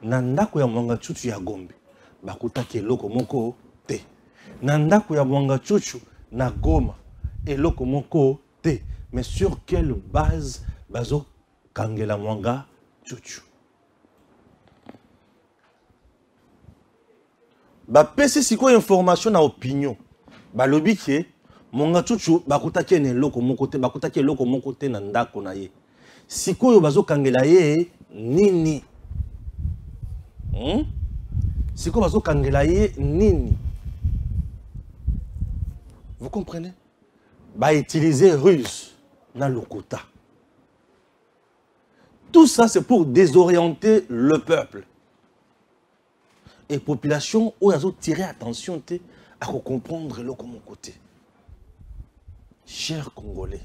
nandako ya Mwanga Chouchou ya Gombe. Bakutaki eloko moko te. Nandako ya Mwanga Chouchou na Goma. Eloko moko te. Mais sur quelle base bazo kangela Mwanga Chouchou? Pesi siko information na opinion. Balobike, Mwanga Chouchou bakutaki eloko moko te, bakutaki eloko moko te na ndako na ye. Siko yo bazo kangela ye nini? Siko bazo kangela ye nini? Vous comprenez? Utiliser ruse na lokuta. Tout ça c'est pour désorienter le peuple. Et population où ils ont tiré attention à comprendre le côté. Chers Congolais,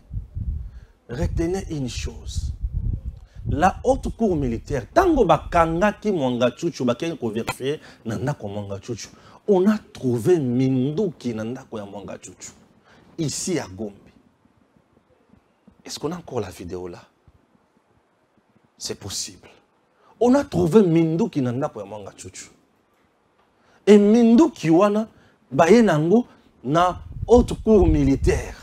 retenez une chose. La haute cour militaire, tango bakanga ki Mwanga Chouchou bakenge ko vérifier nanda ko Mwanga Chouchou. On a trouvé Minduki nanda ko ya Mwanga Chouchou ici à Gombe. Est-ce qu'on a encore la vidéo là? C'est possible. On a trouvé Minduki nanda ko ya Mwanga Chouchou. Et Minduki wana baye nango na haute cour militaire.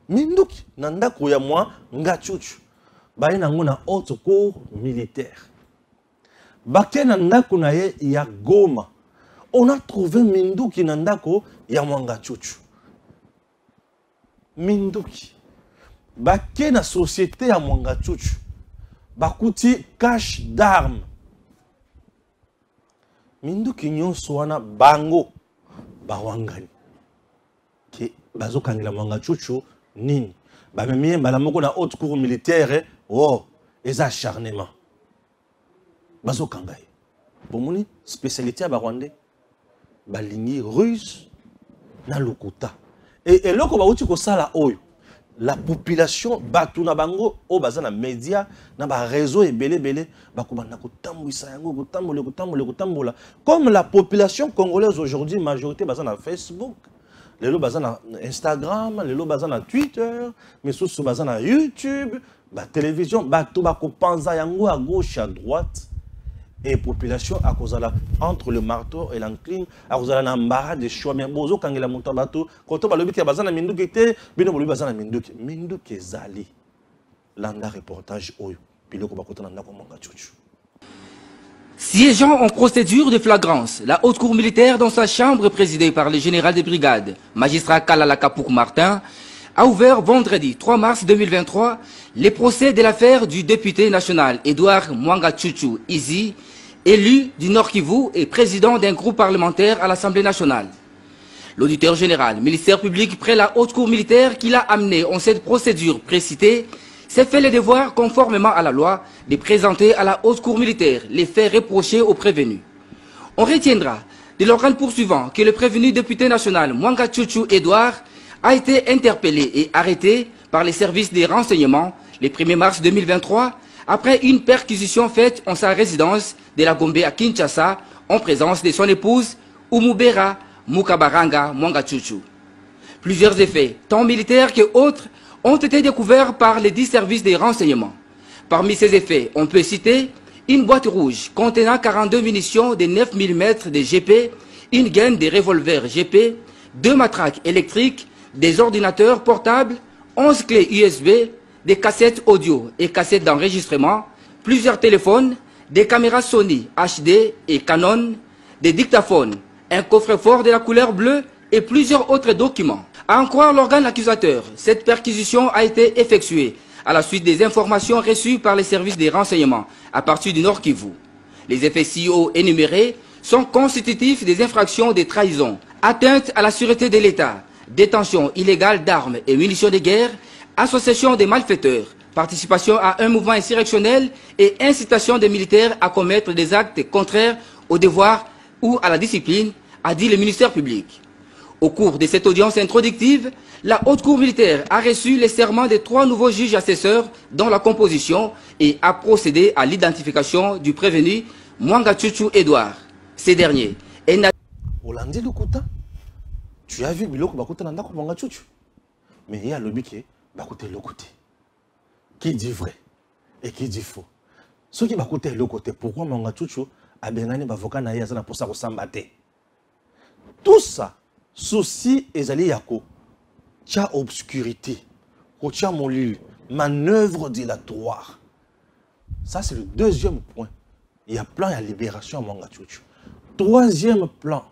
Minduki nanda ko ya Mwanga Chouchou baye nango na haute cour militaire. Bake nanda ko na ye ya Goma. On a trouvé Minduki nanda ko ya Mwanga Chouchou. Minduki bake na société ya Mwanga Chouchou bakuti cache d'armes. Minduki nyonso wana bango bawangani ke bazo kangela Mwanga Chouchou nini bamemie mbala moko na haute cour militaire eza acharnement bazo kangai bomoni spécialité ya Rwandais balingi ruse na lokuta et loko bauti ko sala oyo la population batuna bango o bazana média na ba réseau ebele bakubanda kotambwisa yango kotambola comme la population congolaise aujourd'hui majorité bazana Facebook, lelo bazana Instagram, lelo bazana Twitter, mais sous bazana YouTube, ba télévision, bato bakopanza yango à gauche à droite. Et population à cause de entre le marteau et l'enclume à cause de l'embarras des choix mais bozo kangela monta bato quand on balobi ki bazana Minduki était bino bolobi bazana Minduki ezali landa reportage oyo biloko bakotana ndako Mwanga Chouchou. Siégeant en procédure de flagrance, la haute cour militaire dans sa chambre présidée par le général de brigade, magistrat Kalala Kapouk Martin, a ouvert vendredi 3 mars 2023 les procès de l'affaire du député national Edouard Mwanga Chuchu Izi, élu du Nord Kivu et président d'un groupe parlementaire à l'Assemblée nationale. L'auditeur général, ministère public près la haute cour militaire qui l'a amené en cette procédure précitée, s'est fait le devoir, conformément à la loi, de présenter à la haute cour militaire les faits reprochés aux prévenus. On retiendra de l'organe poursuivant que le prévenu député national Mwanga Chuchu Edouard a été interpellé et arrêté par les services des renseignements le 1er mars 2023 après une perquisition faite en sa résidence de la Gombe à Kinshasa en présence de son épouse Umubera Mukabaranga Mwanga Chuchu. Plusieurs effets, tant militaires que autres, ont été découverts par les 10 services des renseignements. Parmi ces effets, on peut citer une boîte rouge contenant 42 munitions de 9 mm de GP, une gaine de revolvers GP, 2 matraques électriques, des ordinateurs portables, 11 clés USB, des cassettes audio et cassettes d'enregistrement, plusieurs téléphones, des caméras Sony HD et Canon, des dictaphones, un coffre-fort de la couleur bleue et plusieurs autres documents. À en croire l'organe accusateur, cette perquisition a été effectuée à la suite des informations reçues par les services des renseignements à partir du Nord Kivu. Les effets ci-haut énumérés sont constitutifs des infractions de trahison, atteinte à la sûreté de l'État, détention illégale d'armes et munitions de guerre, association des malfaiteurs, participation à un mouvement insurrectionnel et incitation des militaires à commettre des actes contraires au devoir ou à la discipline, a dit le ministère public. Au cours de cette audience introductive, la haute cour militaire a reçu les serments des 3 nouveaux juges assesseurs dans la composition et a procédé à l'identification du prévenu Mwanga Chuchu Edouard. Ces derniers est Olandi Lokuta, tu as vu Biloko Bakuta Nandako Mwanga Chuchu. Mais il y a le biquet, Bakuta Lokote. Qui dit vrai et qui dit faux? Ceux qui Bakuta Lokote, pourquoi Mwanga Chuchu a benani bavoka na yazana pour ça ressemble. Tout ça, souci ezali yako, tia obscurité, tia molil, manœuvre dilatoire. Ça c'est le deuxième point. Il y a plan de libération à Mwanga Chuchu. Troisième plan,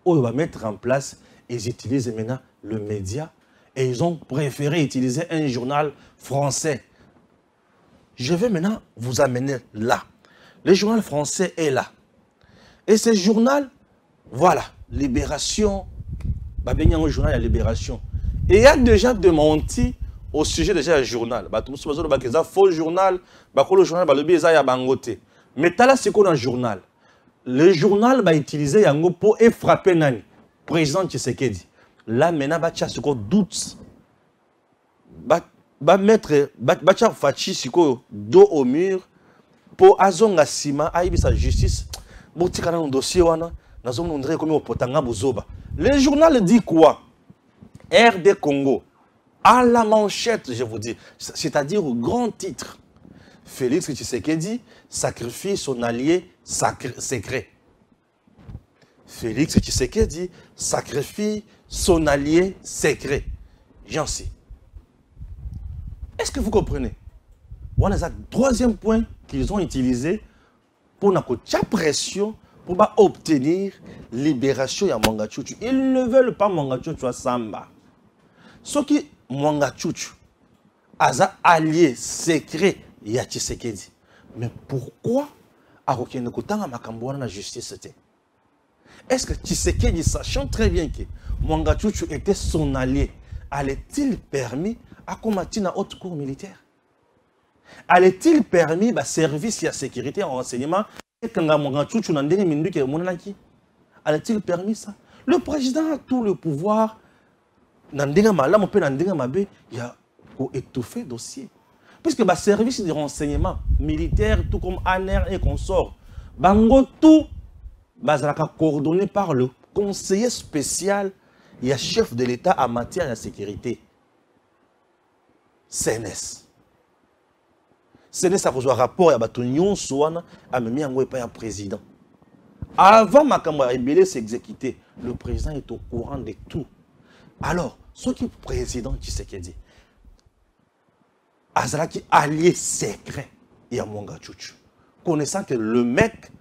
on va mettre en place, ils utilisent maintenant le média et ils ont préféré utiliser un journal français. Je vais maintenant vous amener là. Le journal français est là. Et ce journal, voilà, Libération, il y a un journal à Libération. Et il y a déjà démenti au sujet déjà du journal. Il y a un faux journal, le journal, il y a un mais là, c'est quoi dans le journal? Le journal va utiliser Yango pour frapper Nani, président Tshisekedi. Là, maintenant, il y a ce doute. Il mettre Fachi dos au mur pour Azonga Sima, sa justice. Le journal dit quoi? RD Congo, à la manchette, je vous dis, c'est-à-dire au grand titre. Félix Tshisekedi sacrifie son allié secret. Félix Tshisekedi sacrifie son allié secret. J'en sais. Est-ce que vous comprenez? Voilà le troisième point qu'ils ont utilisé pour la pression pour obtenir libération de Mwanga Chuchu. Ils ne veulent pas Mwanga Chuchu à Samba. Ce qui Mwanga Chuchu a allié secret ya Tshisekedi. Mais pourquoi Arokene Kotanga Makambouana la justice était? Est-ce que Tshisekedi, sachant très bien que Mwanga Chuchu était son allié, allait-il permis à combattre la haute cour militaire? Allait-il permis à service de sécurité en renseignement? Allait-il permis ça? Le président a tout le pouvoir. Il y a étouffé le dossier. Puisque le service de renseignement militaire, tout comme ANR et consorts, tout coordonné par le conseiller spécial et chef de l'État en matière de sécurité. CNS. CNS a reçu un rapport à Batunion Souana a mis en un président. Avant Makambo Rebelle s'exécuter, le président est au courant de tout. Alors, ce qui est président Tshisekedi, Azalaki allié secret et à Mwanga Chuchu, connaissant que le mec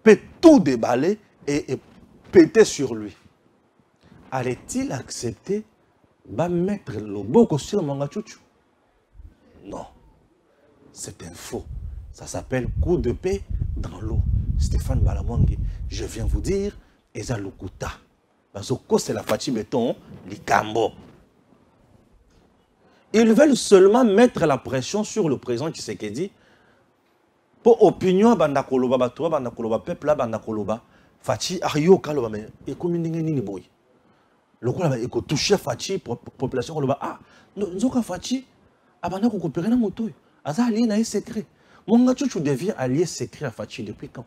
peut tout déballer et péter sur lui. Allait-il accepter va mettre le boko sur Mwanga Chouchou. Non, c'est un faux. Ça s'appelle coup de paix dans l'eau. Stéphane Balamongue, je viens vous dire, Eza Lukuta. Parce que c'est la Fachi Béton, les Cambo. Ils veulent seulement mettre la pression sur le président Tshisekedi pour opinion bandakoloba batoa bandakoloba peuple là bandakoloba Fachi ayo kaloba mais ekomindenge nini boy. Le coup là eko toucher Fachi population koloba ah nzoka Fachi abanda ko coopérer na moto. Aza allié na secret. Mwanga Chouchou devient allié secret à Fachi depuis quand?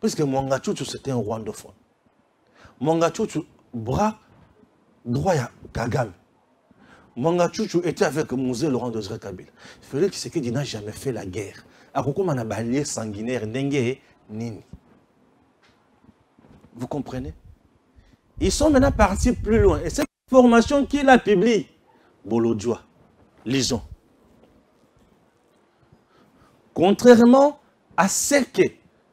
Parce que Mwanga Chouchou c'était un rwandophone. Mwanga Chouchou bras droit à Kagame. Mwanga Chouchou était avec Mouzé Laurent Désiré Kabila. Il fallait que Tshisekedi n'a jamais fait la guerre. Akoko a allié sanguinaire Ndenge Nini. Vous comprenez? Ils sont maintenant partis plus loin. Et cette information qu'il a publiée, Bolodjoa, lisons. Contrairement à ce que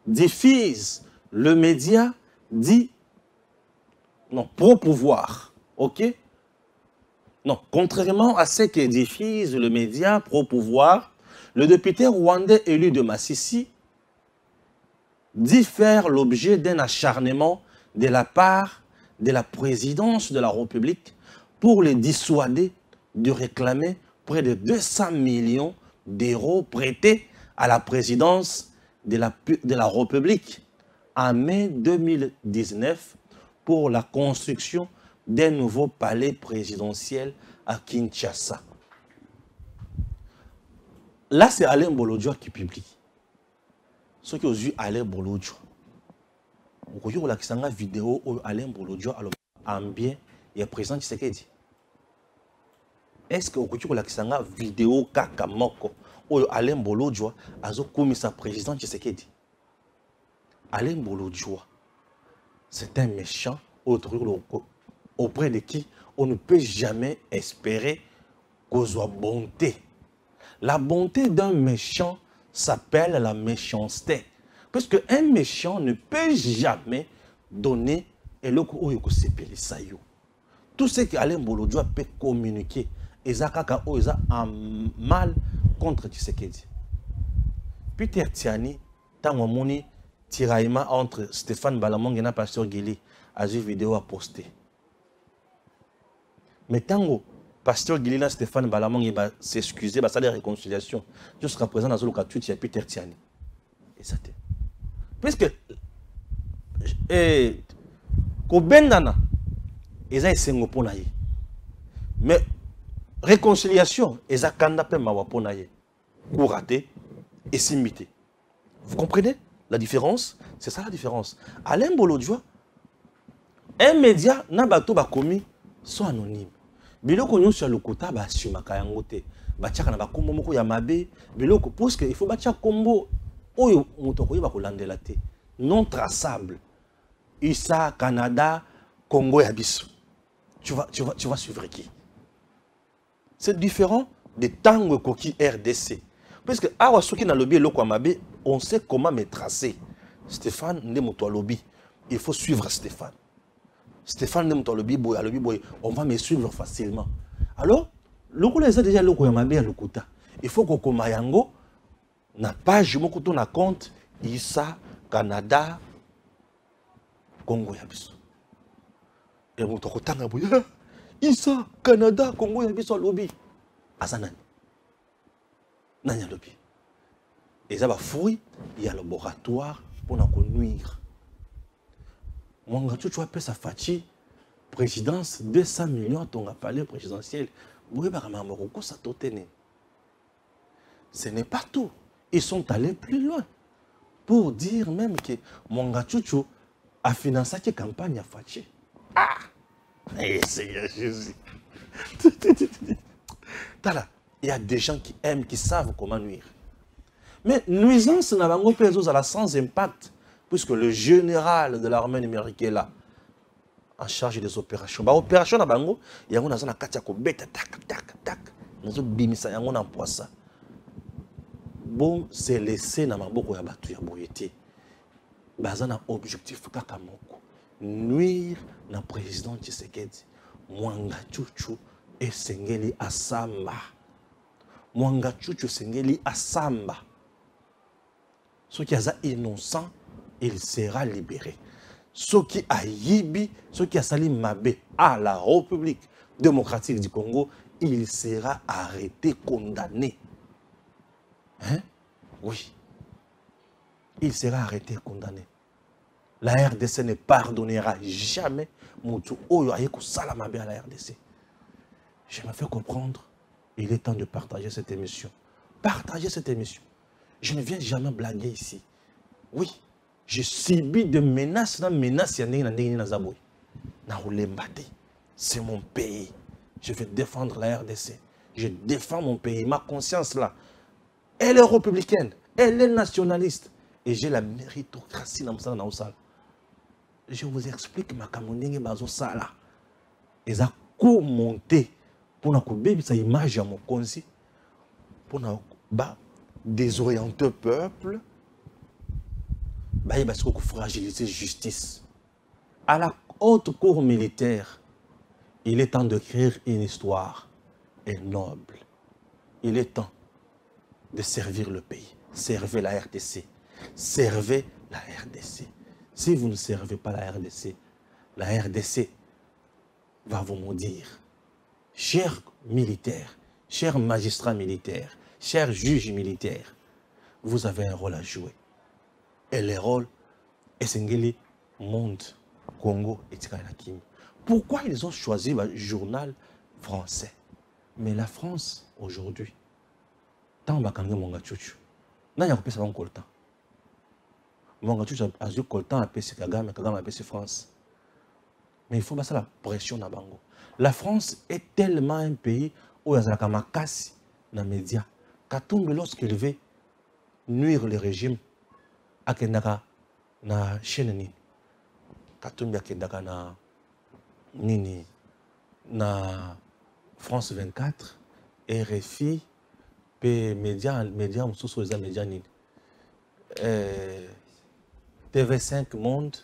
diffuse le média dit, non, pro-pouvoir, ok? Non, contrairement à ce que diffuse le média pro-pouvoir, le député rwandais élu de Massissi dit faire l'objet d'un acharnement de la part de la présidence de la République pour les dissuader de réclamer près de 200 millions d'euros prêtés à la présidence de la République en mai 2019 pour la construction d'un nouveau palais présidentiel à Kinshasa. Là, c'est Alain Bolodjoa qui publie. Ceux qui ont vu Alain Bolodjoa, vous voyez la vidéo où Alain Bolodjoa a bien et président Tshisekedi. Est-ce que vous voyez la vidéo Kakamoko où Alain Bolodjoa a commis sa président Tshisekedi? Alain Bolodjoa, c'est un méchant auprès de qui on ne peut jamais espérer qu'on soit bonté. La bonté d'un méchant s'appelle la méchanceté. Parce qu'un méchant ne peut jamais donner et le coup où tout ce qu'Alain Bolodjoa peut communiquer, Ezakaka Oza en mal contre Tshisekedi. Peter Tiani, tant moni tiraillement entre Stéphane Balamongue et Pasteur Guili, a vu vidéo à poster. Mais tant Pasteur Guili et Stéphane Balamongue va s'excuser, va faire des réconciliations. Jusqu'à présent, dans le cas il y a Peter Tiani. Et ça t'est. Puisque Kobendana, ils ont essayé pour naïe. Mais réconciliation, ils ont kandapé mawa pour naïe. Pour rater et s'imiter. Vous comprenez la différence? C'est ça la différence. Alain Bolodjoa, un média n'a pas commis sont anonymes. Biloko nyo sur le kota ba sumaka yangote. Ba tchaka na ba kombo moko ya mabe, biloko parce que il faut ba tchaka kombo oyo moto ko yeba ko landela te. Non traçable. USA, Canada, Congo et Abisso. Tu vas suivre qui? C'est différent de Tango Koki RDC. Parce que awa soki na lobby loko amabe, on sait comment me tracer. Stéphane Ndemoto lobby. Il faut suivre Stéphane. Stéphane Ndemoto lobby boy, on va me suivre facilement. Alors, loko les a déjà loko amabe à lokuta. Il faut que Komayango na page moko to na compte USA, Canada, Congo et Abisso. Et on te retanga boy. USA, Canada, Congo et Abisso lobby. Azanani. Nanya lobby. Et ça va fouiller, il y a le laboratoire pour nous nuire. Mwanga Chouchou appelle sa Fachi présidence 200 millions à ton palais présidentiel. Ce n'est pas tout. Ils sont allés plus loin pour dire même que Mwanga Chouchou a financé la campagne à Fachi. Ah! Seigneur Jésus. Il y a des gens qui aiment, qui savent comment nuire. Mais nuisance n'a pas à la sans impact, puisque le général de l'armée numérique est là, en charge des opérations. Opération na bango, il y a une katia ko beta tac tac tac. Nous bimisa yango na poisa. Bon, c'est laissé na maboko ya batu ya boyete. Bazana objectif kaka moko. Nuire na président Tshisekedi Mwanga Chuchu et Sengeli Asamba. Mwanga Chuchu Sengeli Asamba. Ceux qui sont innocents, il sera libéré. Ceux qui a yibi, ceux qui a sali mabé à la République démocratique du Congo, il sera arrêté, condamné. Hein? Oui. Il sera arrêté, condamné. La RDC ne pardonnera jamais Moutou Oyo Ayeko Salamabé à la RDC. Je me fais comprendre. Il est temps de partager cette émission. Partagez cette émission. Je ne viens jamais blaguer ici. Oui, je subis de menaces. C'est mon pays. Je vais défendre la RDC. Je défends mon pays. Ma conscience là, elle est républicaine. Elle est nationaliste. Et j'ai la méritocratie dans mon salle. Je vous explique ma camondingue bazo sala. Ils ont monté pour que sa image à mon consi pour désorienter le peuple. Parce qu'il faut fragiliser la justice. À la haute cour militaire, il est temps d'écrire une histoire noble. Il est temps de servir le pays. Servez la RDC. Servez la RDC. Si vous ne servez pas la RDC va vous maudire. Chers militaires, chers magistrats militaires, chers juges militaires, vous avez un rôle à jouer. Et les rôles, Esengeli, Monde, Congo et Tikanakim. Pourquoi ils ont choisi le journal français? Mais la France, aujourd'hui, tant que Mwanga Chuchu, n'a pas ça encore le temps. Mwanga Chuchu a eu le temps à PC Kagame, Kagame a PC France. Mais il faut passer la pression à Bango. La France est tellement un pays où il y a des makasi dans les médias. Katumbi, lorsqu'il veut nuire le régime, akendaka na chaîne ni. Katumbi akendaka na nini na France 24, RFI, pe média mususu les médias nini. TV5 Monde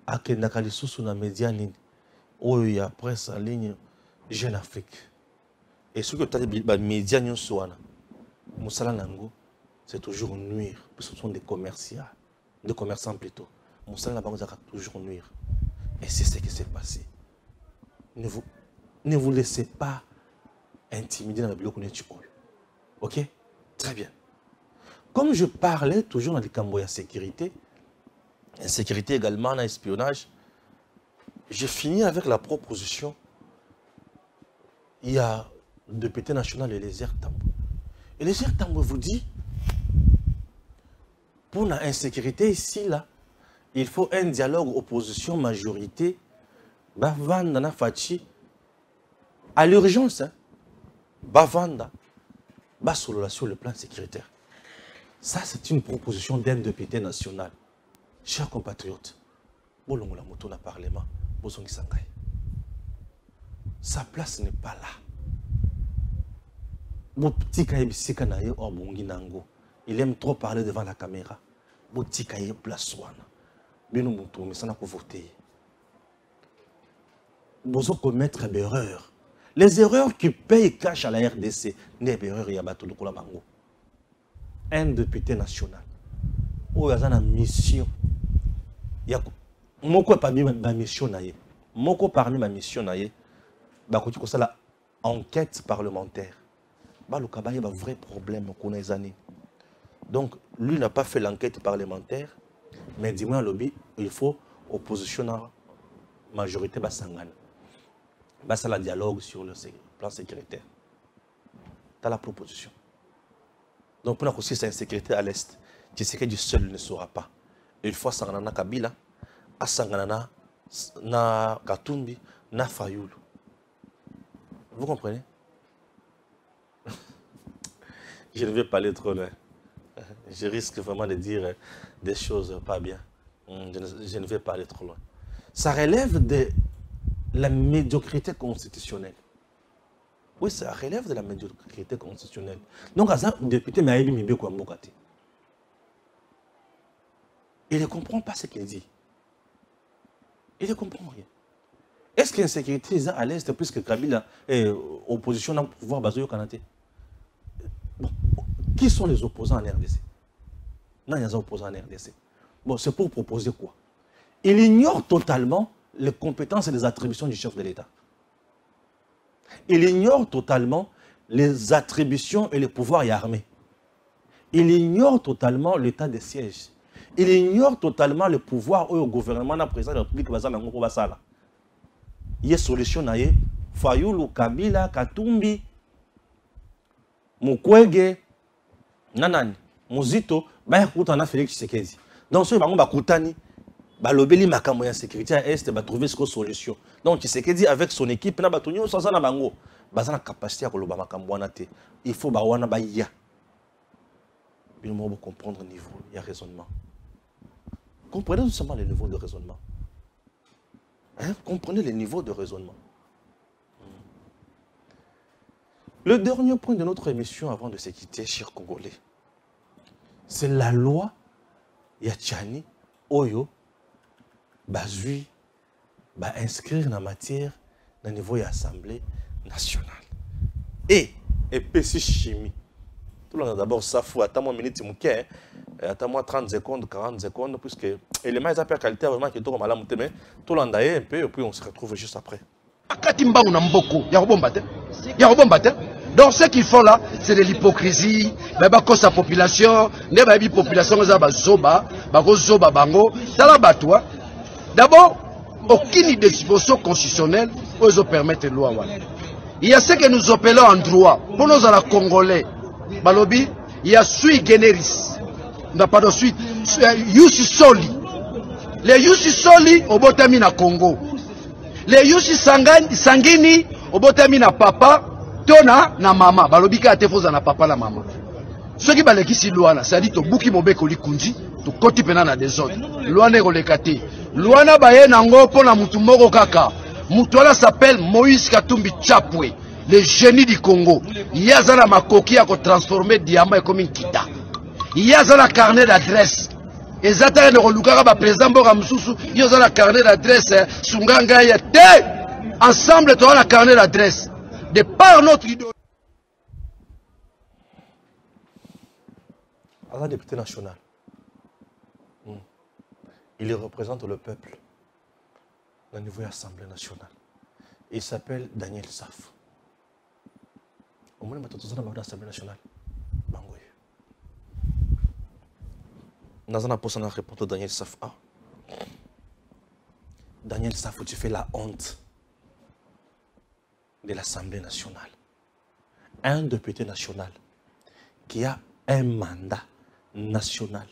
akendaka lisusu na média nini. Où il y a presse en ligne Jeune Afrique. Et ce que tu as dit, les médias, c'est toujours nuire. Parce que ce sont des commerçants plutôt. Moussala va toujours nuire. Et c'est ce qui s'est passé. Ne vous laissez pas intimider dans le bloc. Ok? Très bien. Comme je parlais toujours dans les Camboya sécurité, insécurité également, dans l'espionnage, j'ai fini avec la proposition. Il y a le député national Eliezer Tambwe. Eliezer Tambwe vous dit, pour l'insécurité ici, là, il faut un dialogue opposition-majorité, Bavanda Fachi, à l'urgence, Bavanda, sur le plan sécuritaire. Ça, c'est une proposition d'un député national. Chers compatriotes, Bolongo la moto na parlement. Sa place n'est pas là. Il aime trop parler devant la caméra. Vous commettre des erreurs. Les erreurs qui payent cash à la RDC, n'est erreur yabato de Kulamango. Un député national. Où il y a une mission. Moko parmi ma mission naie. Moko parmi ma mission naie. Bah quand tu connais la enquête parlementaire. Bah le cabaye a un vrai problème qu'on a les années. Donc lui n'a pas fait l'enquête parlementaire, mais dis-moi lobby il faut opposition à majorité basangane. Bah ça la dialogue sur le plan sécuritaire. T'as la proposition. Donc pour la aussi c'est insécurité à l'est. Tu sais que du seul ne saura pas. Il faut s'en Kabila. Asangana na Katumbi na Fayoulou. Vous comprenez? Je ne vais pas aller trop loin. Je risque vraiment de dire des choses pas bien. Je ne vais pas aller trop loin. Ça relève de la médiocrité constitutionnelle. Oui, ça relève de la médiocrité constitutionnelle. Donc, à ça, le député Maïbi Mibé Kwambokati. Il ne comprend pas ce qu'il dit. Il ne comprend rien. Est-ce qu'il y a une sécurité à l'Est plus que Kabila et opposition dans le pouvoir basé au Canada? Bon, qui sont les opposants en RDC? Non, il y a des opposants en RDC. Bon, c'est pour proposer quoi? Il ignore totalement les compétences et les attributions du chef de l'État. Il ignore totalement les attributions et les pouvoirs armés. Il ignore totalement l'état des sièges. Il ignore totalement le pouvoir au gouvernement, au président de la République, il y a une solution, Fayulu, Kabila, Katumbi, Mukwege, Nanani, Muzito, Bayakoutana, Félix Tshisekedi. Donc, ce Bakoutani, Balobeli Makamoya sécurité à Est, va trouver ce solution. Donc, Tshisekedi, avec son équipe, n'a pas tout sans ça, Bango, Bazana capacité à Koloba Makamouanate. Il faut Bawana Baya. Il faut comprendre le niveau, il y a raisonnement. Comprenez tout simplement le niveau de raisonnement. Hein? Comprenez les niveaux de raisonnement. Le dernier point de notre émission avant de se quitter, chers Congolais, c'est la loi Yachani Oyo Bazui va inscrire la matière au niveau de l'Assemblée nationale. Et PC chimie. Tout le monde a d'abord ça fout, attends-moi une minute, attends-moi 30 secondes, 40 secondes, puisque l'élément est à qualité vraiment qui est tout mal, mais tout le monde a un peu, et puis on se retrouve juste après. Donc ce qu'ils font là, c'est de l'hypocrisie, sa population, la population d'abord, aucune disposition constitutionnelle peut permettre loi. Il y a ce que nous appelons en droit, pour nous à la Congolais, Balobi, il y a sui generis, n'a pas de suite, yusi soli. Les yusi soli au botami na Congo. Les yusi sangini au botami na papa, tona na mama. Balobi ka tefoza na papa na mama. Ce qui va l'équipe si loi, ça dit to buki mobeko li kunji, to koti pena na désordre. Loi ne relekate. Loi na baye nango pona mutu moko kaka. Mutu ala s'appelle Moïse Katumbi Chapwe, le génie du Congo. Il y a la makoki à transformer diamant comme une kita. Il y a la carnet d'adresse. Et Zata ne relukara ba président Boga Msusu, il y a la carnet d'adresse Sunganga yete. Ensemble tu as la carnet d'adresse. De par notre idole. Un député national. Il représente le peuple au niveau de l'Assemblée nationale. Il s'appelle Daniel Saf. Au moins, il y a l'Assemblée nationale. Nous avons posé réponse à Daniel Saf. Daniel Saf, tu fais la honte de l'Assemblée nationale. Un député national qui a un mandat national.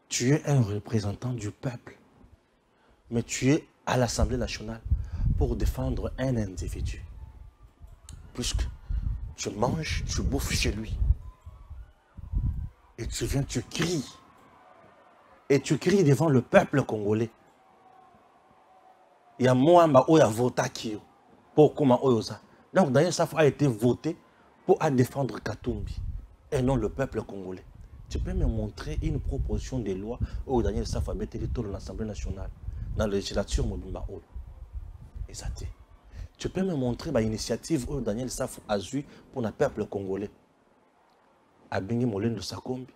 Tu es un représentant du peuple, mais tu es à l'Assemblée nationale pour défendre un individu. Puisque tu manges, tu bouffes chez lui. Et tu viens, tu cries. Et tu cries devant le peuple congolais. Il y a Moamba ou il y a Votakio pour comment Oyoza. Donc Daniel Saf a été voté pour défendre Katumbi et non le peuple congolais. Tu peux me montrer une proposition de loi où Daniel Saf a été dans l'Assemblée nationale, dans la législature Mobimba Oyo. Exactement. Tu peux me montrer une initiative où Daniel Saf a eu pour le peuple congolais. Abingi Molène de Sakombi,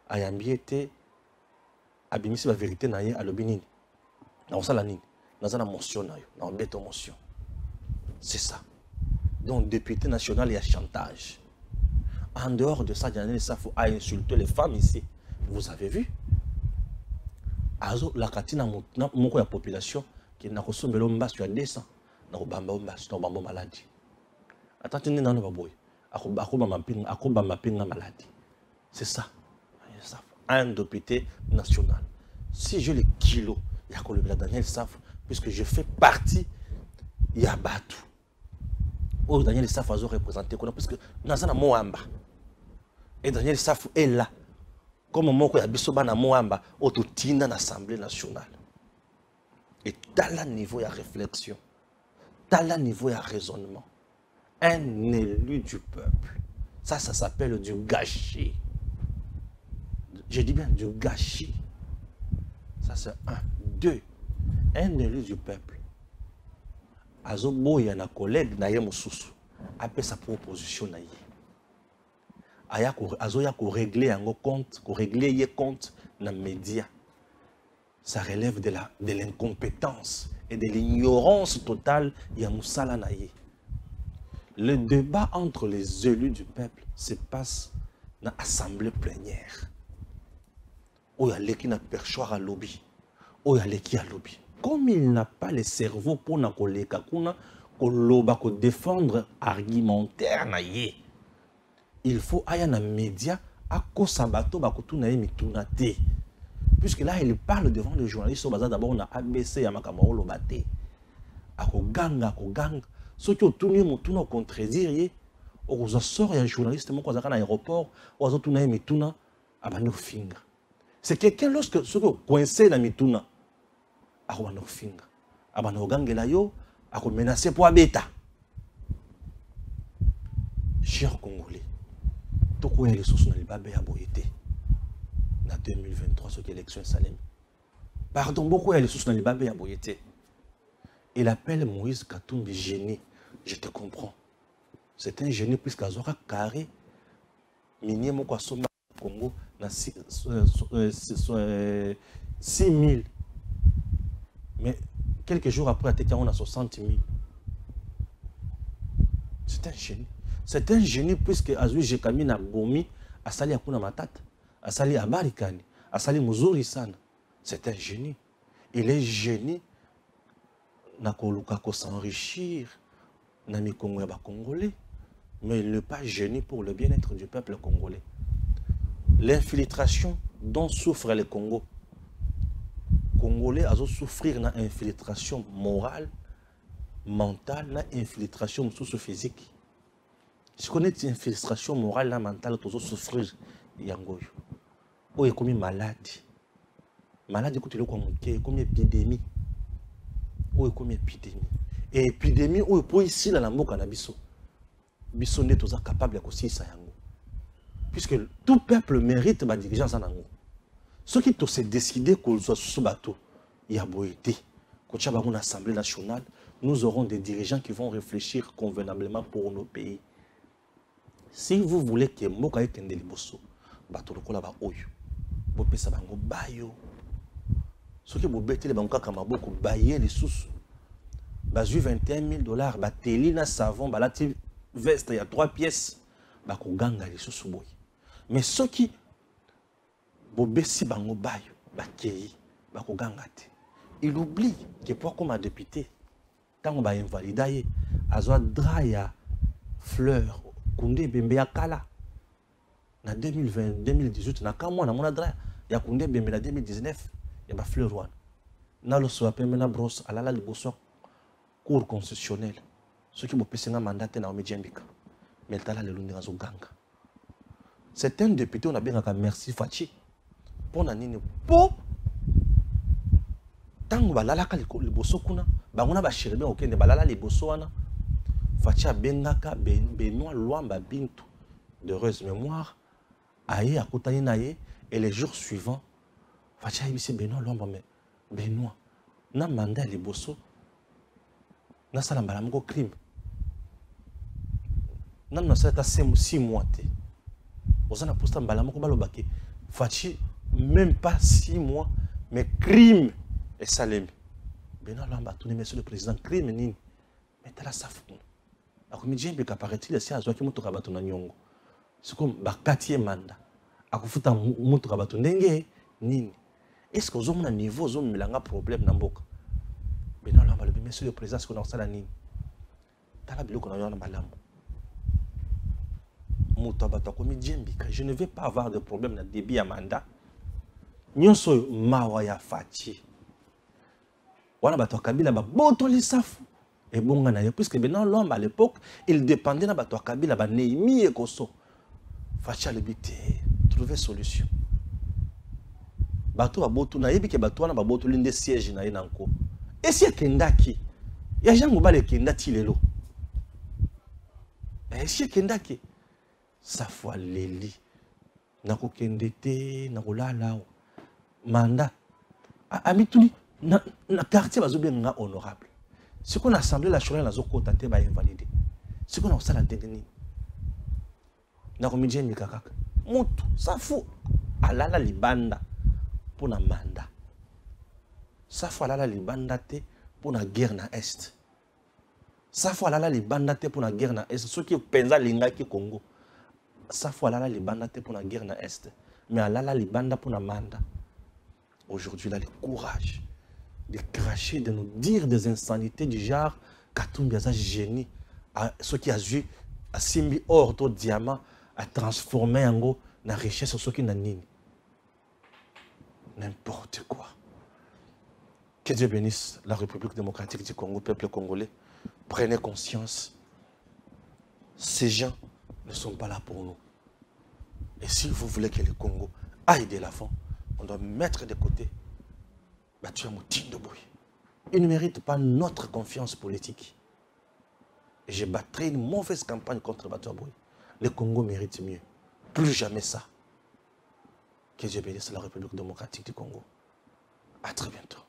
Ayambi était, Abimisi la vérité naïe à l'obinini. Dans ça la nini, dans la motion naïe, dans bête motion. C'est ça. Donc député national, il y a chantage. En dehors de ça, Daniel Saf a insulté les femmes ici. Vous avez vu? Azo la katina moko ya population qui n'a reçu melomba sur 200 na bamba omba sur bamba maladie. Attends ni nano baboy. Akoba mapinga maladie. C'est ça. Un député national. Si j'ai le kilo, il y a le Daniel Saf puisque je fais partie il y a Batu. Oh Daniel Saf a représenté parce que nazana Moamba. Et Daniel Saf est là. Comme Moko Yabisoba na Moamba, autotina dans l'Assemblée nationale. Et dans le niveau de réflexion, dans le niveau de raisonnement, un élu du peuple, ça s'appelle du gâchis. Je dis bien du gâchis. Ça c'est un. Deux, un élu du peuple azoboya na collègue na ye mosusu apé sa proposition na ye azoya ko régler yango compte ko régler ye compte na média. Ça relève de l'incompétence et de l'ignorance totale ya musala na ye. Le débat entre les élus du peuple se passe dans l'assemblée plénière. Où il y a l'équipe na perchoir à lobby. Où il y a l'équipe à lobby. Comme il n'a pas le cerveau pour na koleka kuna koloba ko défendre argumentaire na ye. Il faut aya na média à kosabato ba kutuna ye mituna te. Puisque là il parle devant les journalistes au bazar d'abord on a ABC ya makamao lobate. Ako ganga. Ce qui est tout le monde au contredire, on sort un journaliste qui est à l'aéroport, on a tout le monde à finger. C'est quelqu'un lorsque ce qui est coincé dans mituna, à finger, à gangelayo, à menacer pour abeta. Chers Congolais, tout quoi les sources dans le babé à boyété. En 2023, ce qui est l'élection Salem. Pardon, beaucoup les sources dans le babé à boyété. Il appelle Moïse Katumbi génie. Je te comprends. C'est un génie puisqu'il a carré. Minier mon Kwasoma Congo na 6 000. Mais quelques jours après, on a 60 000. C'est un génie. C'est un génie puisque Azui Jekami na Bomi, Asali Akuna Matata, Asali Abarikani, Asali Muzuri Sana. C'est un génie. Il est génie. Nakoluka ko s'enrichir na mi Congo ya ba Congolais, mais il n'est pas génie pour le bien-être du peuple congolais. L'infiltration dont souffre le Congo. Congolais a souffrir d'une infiltration morale, mentale, d'une infiltration physique. Si on est une infiltration morale et mentale, on souffrir yango. On est comme maladie. Maladie comme épidémie. Ou comme épidémie. Et épidémie, ou pour ici, la mboka na biso. Biso n'est pas capable de aussi ça yango. Puisque tout peuple mérite ma dirigeance en yango. Ceux qui se décidé qu'on soit sous bateau, il y a beau été. Quand il y a une assemblée nationale, nous aurons des dirigeants qui vont réfléchir convenablement pour nos pays. Si vous voulez que mboka ait un déliboso, bateau le kola ba oyo. Bo pesa bango bayo. Ce qui vous bête les banques comme beaucoup bailler les sous. Bazu $21 000, batelina savon, balati veste, il y a 3 pièces. Bako ganga les sous boy. Mais ce qui vous bessi bango bayo, bakei, bako gangate. Il oublie que pour comme un député, tant on va invalider, azoa draya fleur, Koundé Bembe Kala. En 2020, 2018, na kamwa na mona draya, ya Koundé Bembe en 2019. Il y a fleur one. Dans le soir, maintenant brosse à la liboso cour constitutionnel. Ce qui me pèse un mandat na Omidjembika. Mais t'as là le lundi razo ganga. C'est un député on a bien merci Fachi. Pour nanini po. Tango balala ka liboso kuna, bangona ba shirebe okende balala liboso wana. Fachi bengaka Benoît Luamba Bintu d'heureuse mémoire. Aye akutani na ye et les jours suivants Facha ibisi Benoît Luamba mais Benoît na mandat liboso na sala mbalamuko crime na na sala ta 6 mois te osana posta mbalamuko balobaki Fachi même pas 6 mois mais crime et salemi Benoît Luamba tout monsieur le président crime nini mais tala safu akomidjembe kaparaît-il si azwaki muto kabato na nyongo c'est comme bakatier manda akufuta muto kabato ndenge nini. Est-ce que vous avez un niveau, vous avez un problème dans le monde? Mais non, monsieur le président, ce qu'on a fait, je ne vais pas avoir de problème dans le débit à mandat. Nous sommes mawaya fachi. Voilà, Kabila, et bon, puisque l'homme à l'époque, il dépendait de Kabila, Néhémie et Koso. Fachi a le but de trouver solution. Bato ba botu na yebi ke bato wana ba botu linde siège na yenanko. Et si kendaki ya jango ba le kendati lelo. Et si kendaki sa foi leli na ko kendete na ko lala mandat amituli na quartier bazo bien nga honorable. Ce qu'on a assemblé la journée, nous avons invalidé. Ce qu'on a aussi la dernière. Nous avons mis Mikakak. Moutou, ça fout. Alala libanda pour na mandat. Ça fout alala libanda pour la guerre na Est. Ça fout alala libanda pour la guerre na Est. Ceux qui pensent l'inga qui Congo. Ça fout alala libanda pour la guerre na Est. Mais alala libanda pour la mandat. Aujourd'hui, là, le courage de cracher, de nous dire des insanités du genre Katumbi a génie, ce qui a joué à Simbi or to diamant, à transformer en gros la richesse ce qui n'a ni n'importe quoi. Que Dieu bénisse la République démocratique du Congo, peuple congolais. Prenez conscience, ces gens ne sont pas là pour nous. Et si vous voulez que le Congo aille de l'avant, on doit mettre de côté Batuamouti de bruit. Il ne mérite pas notre confiance politique. Et je battrai une mauvaise campagne contre Batuamouti. Le Congo mérite mieux. Plus jamais ça. Que Dieu bénisse la République démocratique du Congo. À très bientôt.